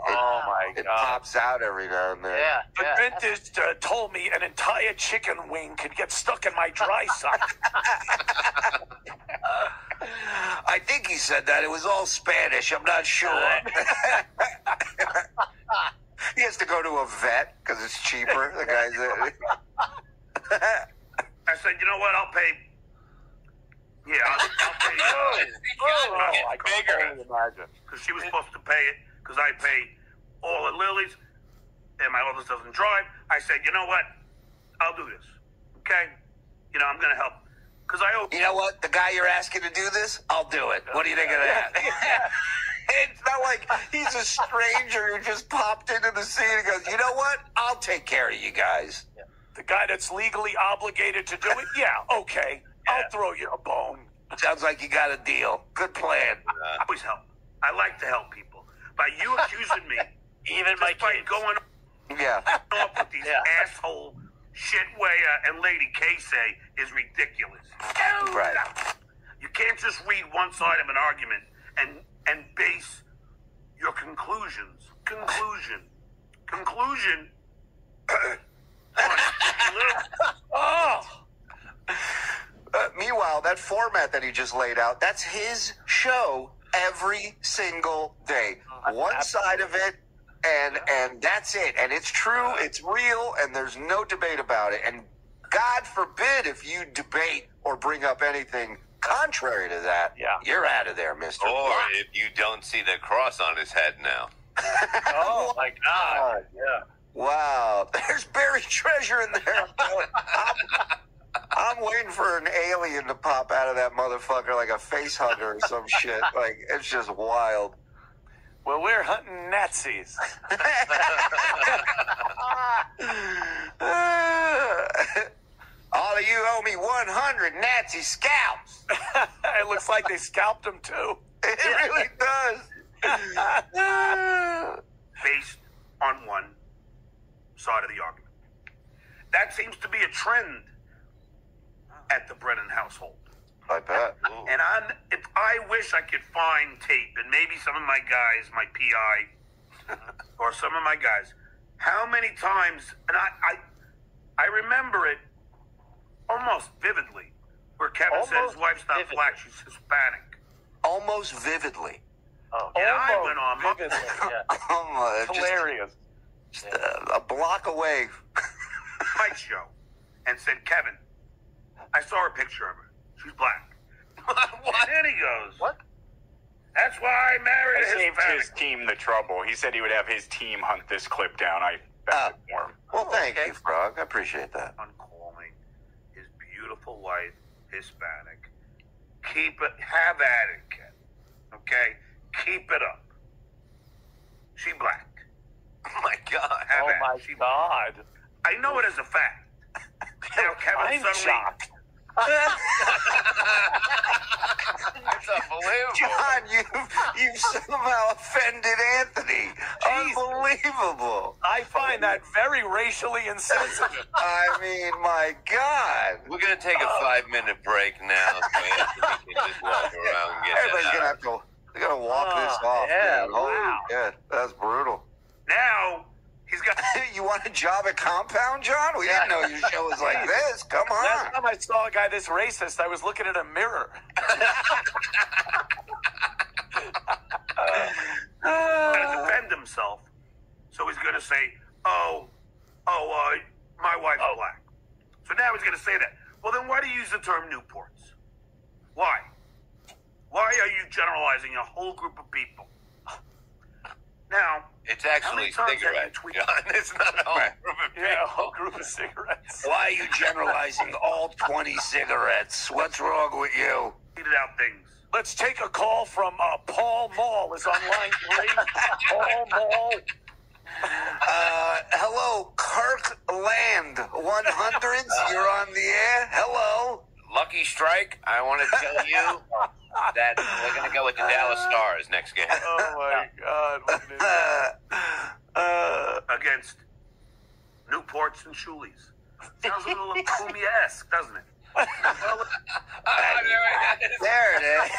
pops out every now and then. Yeah. The dentist told me an entire chicken wing could get stuck in my dry sock. I think he said that. It was all Spanish. I'm not sure. He has to go to a vet because it's cheaper. The guy's I said, you know what? I'll pay. Yeah, I'll pay. I can't imagine. Because she was supposed to pay it because I pay all at Lily's and my oldest doesn't drive. I said, you know what? I'll do this. Okay? You know, I'm going to help. Because I owe. You know what? The guy you're asking to do this, I'll do it. What do you think of that? It's not like he's a stranger who just popped into the scene and goes, you know what? I'll take care of you guys. The guy that's legally obligated to do it? Yeah, okay. I'll throw you a bone. Sounds like you got a deal. Good plan. I always help. I like to help people. By you accusing me, even my kids, going off with these asshole shit way and Lady K say is ridiculous. Right. You can't just read one side of an argument and base your conclusion on meanwhile, that format that he just laid out, that's his show every single day. One side of it, and that's it. And it's true, it's real, and there's no debate about it. And God forbid if you debate or bring up anything contrary to that, you're out of there, mister. Or if you don't see the cross on his head now. Oh, my God. Yeah. Wow. There's buried treasure in there. I'm waiting for an alien to pop out of that motherfucker like a face hugger or some shit. Like, it's just wild. Well, we're hunting Nazis. All of you owe me 100 Nazi scalps. It looks like they scalped him, too. It really does. based on one side of the argument. That seems to be a trend at the Brennan household. I bet. And if I wish I could find tape, and maybe some of my guys, my PI, or some of my guys, how many times, and I remember it almost vividly, where Kevin said his wife's not black, she's Hispanic. Almost vividly. Oh, and I went on hilarious. Just a block away. Mike show, and said, Kevin, I saw a picture of her. She's black. What? And then he goes, what? That's why I married a Hispanic. Hispanic. His team the trouble. He said he would have his team hunt this clip down. I found it for him. Well, thank you, Frog. I appreciate that. On calling his beautiful wife Hispanic. Keep it, have at it, Ken. Okay? Keep it up. She black. Oh my God. Have Oh at my it. She God. I know it as a fact. Now, Kevin I'm suddenly... shocked. It's unbelievable. John, you've somehow offended Anthony. Unbelievable. I find that very racially insensitive. I mean, my God. We're going to take a 5-minute break now so Anthony can just walk around and get Everybody's going to have to... They're going to walk this off. yeah, man. Holy shit. That's brutal. Now, he's got... You want a job at Compound, John? We didn't know your show was like this. Come on. Last time I saw a guy this racist, I was looking at a mirror. to defend himself. So he's going to say, my wife's black. So now he's going to say that. Well, then why do you use the term Newports? Why? Why are you generalizing a whole group of people? Now, It's actually cigarettes, John. It's not a whole group of people. Yeah, a whole group of cigarettes. Why are you generalizing all 20 cigarettes? What's wrong with you? tweeted out things. Let's take a call from Paul Mall is on line 3. Paul Mall. Hello, Kirkland 100s. You're on the air. Hello. Lucky strike. I want to tell you that we're going to go with the Dallas Stars next game. Oh my God! What an idiot. Against Newports and Shoolies. Sounds a little Cumia-esque, doesn't it? There it is.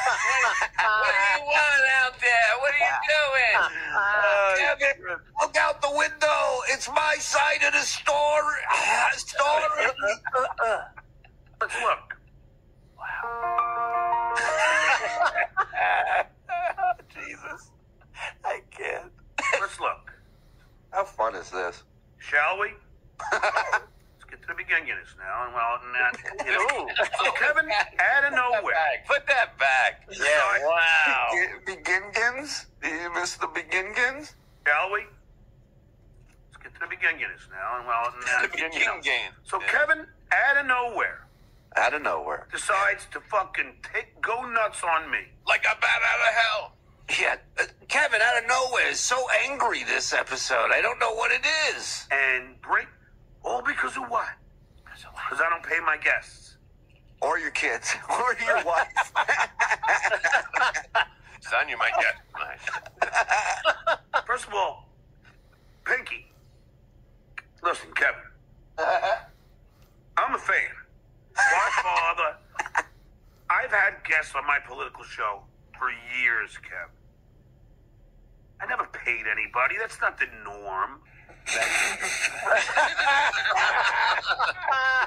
What do you want out there? What are you doing? Kevin, look out the window. It's my side of the story. Let's look. Jesus, I can't. Let's look. How fun is this? Shall we? Let's get to the beginnings now. And well, so Kevin, out of nowhere. Put that back. Yeah, wow. Begingins? You missed the begingins? Shall we? Let's get to the beginnings now. And well, the beginning. So Kevin, out of nowhere. Out of nowhere. Decides to fucking go nuts on me. Like a bat out of hell. Yeah, Kevin, out of nowhere, is so angry this episode. I don't know what it is. And all because of what? Because I don't pay my guests. Or your kids. Or your wife. Son, you might get nice. First of all, Pinky. Listen, Kevin. I'm a fan. My father. I've had guests on my political show for years, Kev. I never paid anybody. That's not the norm.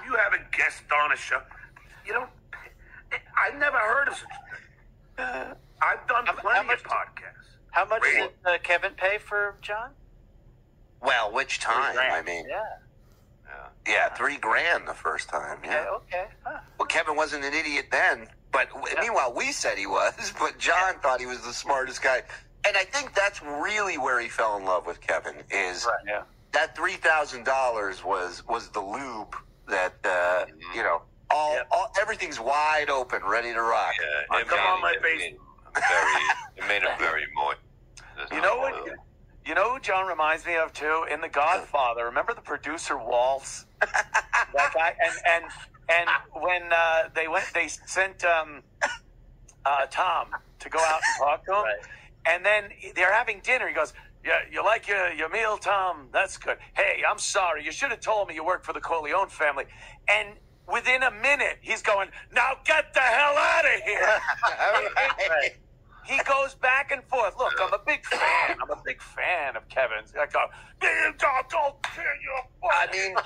You have a guest on a show. You don't pay. I never heard of such a thing. I've done plenty of podcasts. How much did Kevin pay for John? Well, which time? I mean, yeah, $3,000 the first time. Yeah. Okay. Huh. Well, Kevin wasn't an idiot then, but meanwhile, we said he was. But John thought he was the smartest guy, and I think that's really where he fell in love with Kevin. Is that $3,000 was the lube that all everything's wide open, ready to rock. Yeah, come on, my face. It made him very moist. You know what? You know who John reminds me of too? In The Godfather, remember the producer Waltz? That guy, and when they sent Tom to go out and talk to him, and then they're having dinner. He goes, "Yeah, you like your meal, Tom? That's good. Hey, I'm sorry. You should have told me you worked for the Corleone family." And within a minute, he's going, "Now get the hell out of here!" He goes back and forth. Look, I'm a big fan. I'm a big fan of Kevin's. I go, I mean,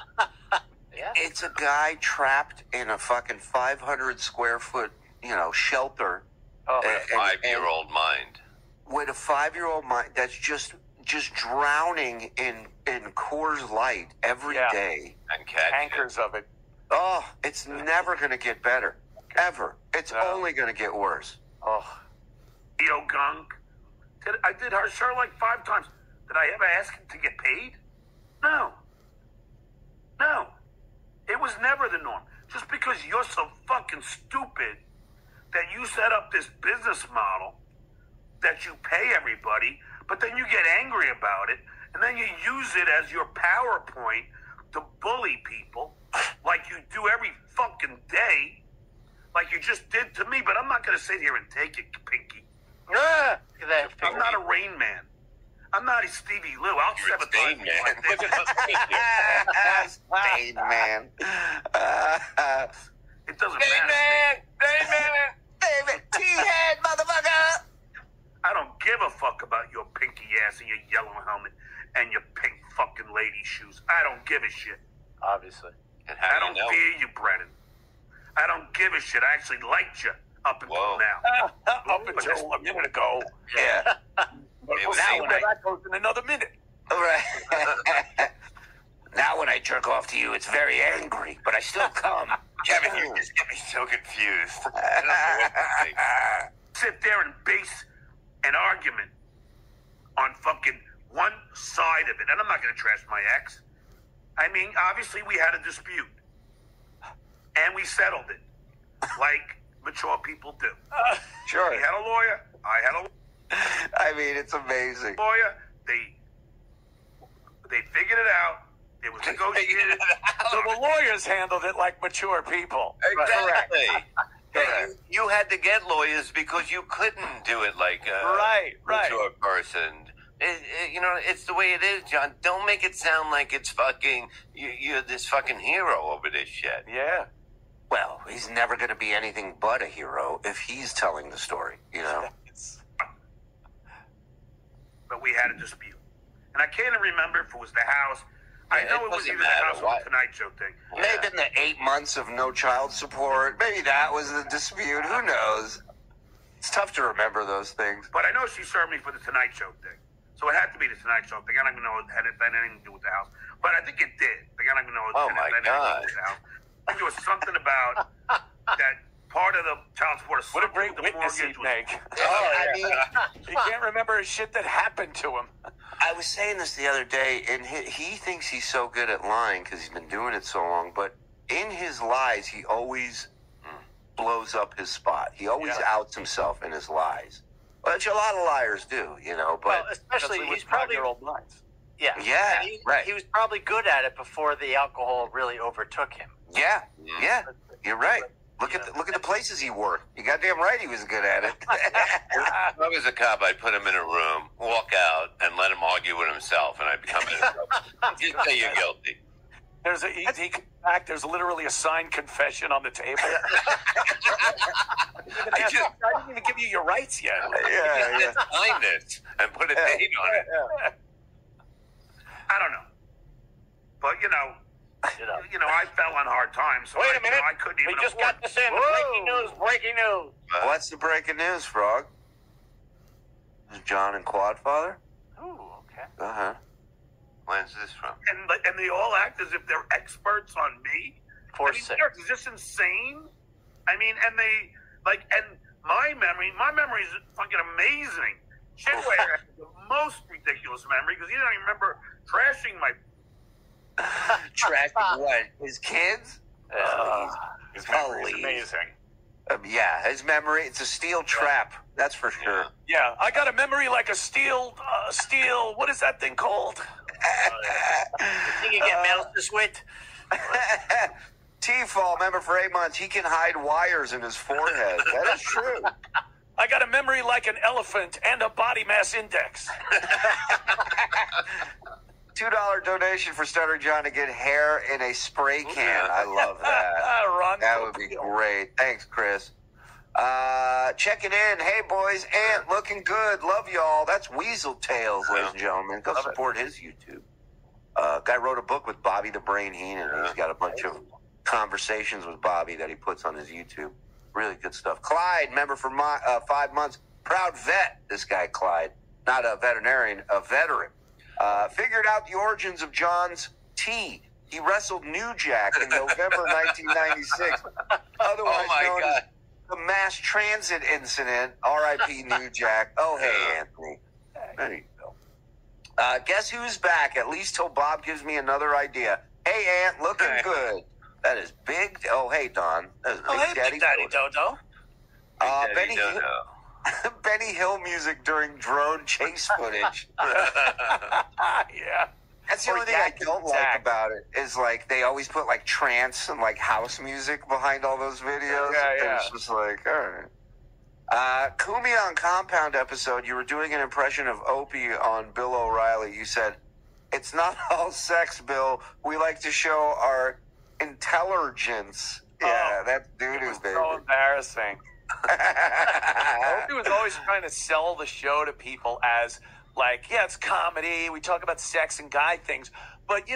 it's a guy trapped in a fucking 500 square foot, shelter. With a 5-year-old mind. With a 5-year-old mind that's just drowning in Coors Light every day. And cat tankers of it. Oh, it's never going to get better. Ever. It's only going to get worse. Oh. Theo Gunk. I did her show like 5 times. Did I ever ask him to get paid? No. It was never the norm. Just because you're so fucking stupid that you set up this business model that you pay everybody, but then you get angry about it, and then you use it as your PowerPoint to bully people like you do every fucking day, like you just did to me, but I'm not going to sit here and take it, Pinky. I'm not a Rain Man. I'm not a Stevie Lou. I'll sabotage you like this. Stain Man. It doesn't matter. David, T-head, motherfucker. I don't give a fuck about your pinky ass and your yellow helmet and your pink fucking lady shoes. I don't give a shit. Obviously. I don't fear you, Brennan. I don't give a shit. I actually liked you up until now. Up until a minute ago. Yeah. But we'll see where that goes in another minute. All right. Now when I jerk off to you, it's very angry, but I still come. Kevin, you just get me so confused. Sit there and base an argument on fucking one side of it. And I'm not going to trash my ex. I mean, obviously we had a dispute. And we settled it. Like mature people do. Sure. He had a lawyer. I had a lawyer. I mean, it's amazing. Lawyer. They figured it out. It was negotiated. So the lawyers handled it like mature people. Exactly. You had to get lawyers because you couldn't do it like a mature person. It's the way it is, John. Don't make it sound like it's fucking you're this fucking hero over this shit. Yeah. Well, he's never going to be anything but a hero if he's telling the story, you know? But we had a dispute. And I can't remember if it was the house. I know it was either the house or the Tonight Show thing. It may have been the 8 months of no child support. Maybe that was the dispute. Who knows? It's tough to remember those things. But I know she served me for the Tonight Show thing. So it had to be the Tonight Show thing. I don't even know if it had anything to do with the house. But I think it did. Like, I don't even know if it had anything to do with the house. I think there was something about that part of the child support. What a great witness he'd make. I mean, he can't remember shit that happened to him. I was saying this the other day, and he thinks he's so good at lying because he's been doing it so long, but in his lies, he always blows up his spot. He always outs himself in his lies, which a lot of liars do, you know. But well, especially he's probably 5-year-old minds. Yeah, right. He was probably good at it before the alcohol really overtook him. Yeah, you're right. Look at the places he worked. You goddamn right he was good at it. If I was a cop, I'd put him in a room, walk out, and let him argue with himself, and I'd become innocent. Just say you're guilty. There's literally a signed confession on the table. I didn't even give you your rights yet. Yeah. Sign this and put a date on it. I don't know. But, you know, I fell on hard times. So Wait a minute. I couldn't even We just got this in. Breaking news. What's the breaking news, Frog? Is John and Quadfather? Oh, okay. Uh-huh. Where's this from? And they all act as if they're experts on me. Is this insane? I mean, and they, and my memory is fucking amazing. Shitware has the most ridiculous memory because he doesn't even remember trashing my... Trashing what? His kids? His memory is amazing. Yeah, his memory, it's a steel trap. That's for sure. Yeah, I got a memory like a steel, what is that thing called? You can get mouse to sweat. T-Fall, member for 8 months, he can hide wires in his forehead. That is true. I got a memory like an elephant and a body mass index. $2 donation for Stuttering John to get hair in a spray can. I love that. That would be great. Thanks, Chris. Checking in. Hey, boys. Ant, looking good. Love y'all. That's Weasel Tales, ladies and gentlemen. Go support his YouTube. Guy wrote a book with Bobby the Brain Heenan. He's got a bunch of conversations with Bobby that he puts on his YouTube. Really good stuff. Clyde, member for 5 months. Proud vet, this guy Clyde. Not a veterinarian, a veteran. Figured out the origins of John's tea. He wrestled New Jack in November 1996. Otherwise known as the mass transit incident. R.I.P. New Jack. Oh, hey, Anthony. There you go. Guess who's back? At least till Bob gives me another idea. Hey, Ant, looking good. That is big. Oh, hey, Don. That is Big Daddy Dodo. Benny Hill music during drone chase footage. Yeah. That's the only thing I don't like about it is they always put trance and house music behind all those videos. Yeah. It's just all right. Cumia on Compound episode, you were doing an impression of Opie on Bill O'Reilly. You said, "It's not all sex, Bill. We like to show our intelligence." Yeah, that's doo-doo, baby. So embarrassing. Opie was always trying to sell the show to people as it's comedy. We talk about sex and guy things, but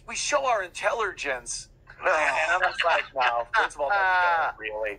we show our intelligence. And I'm just like, no. First of all, really.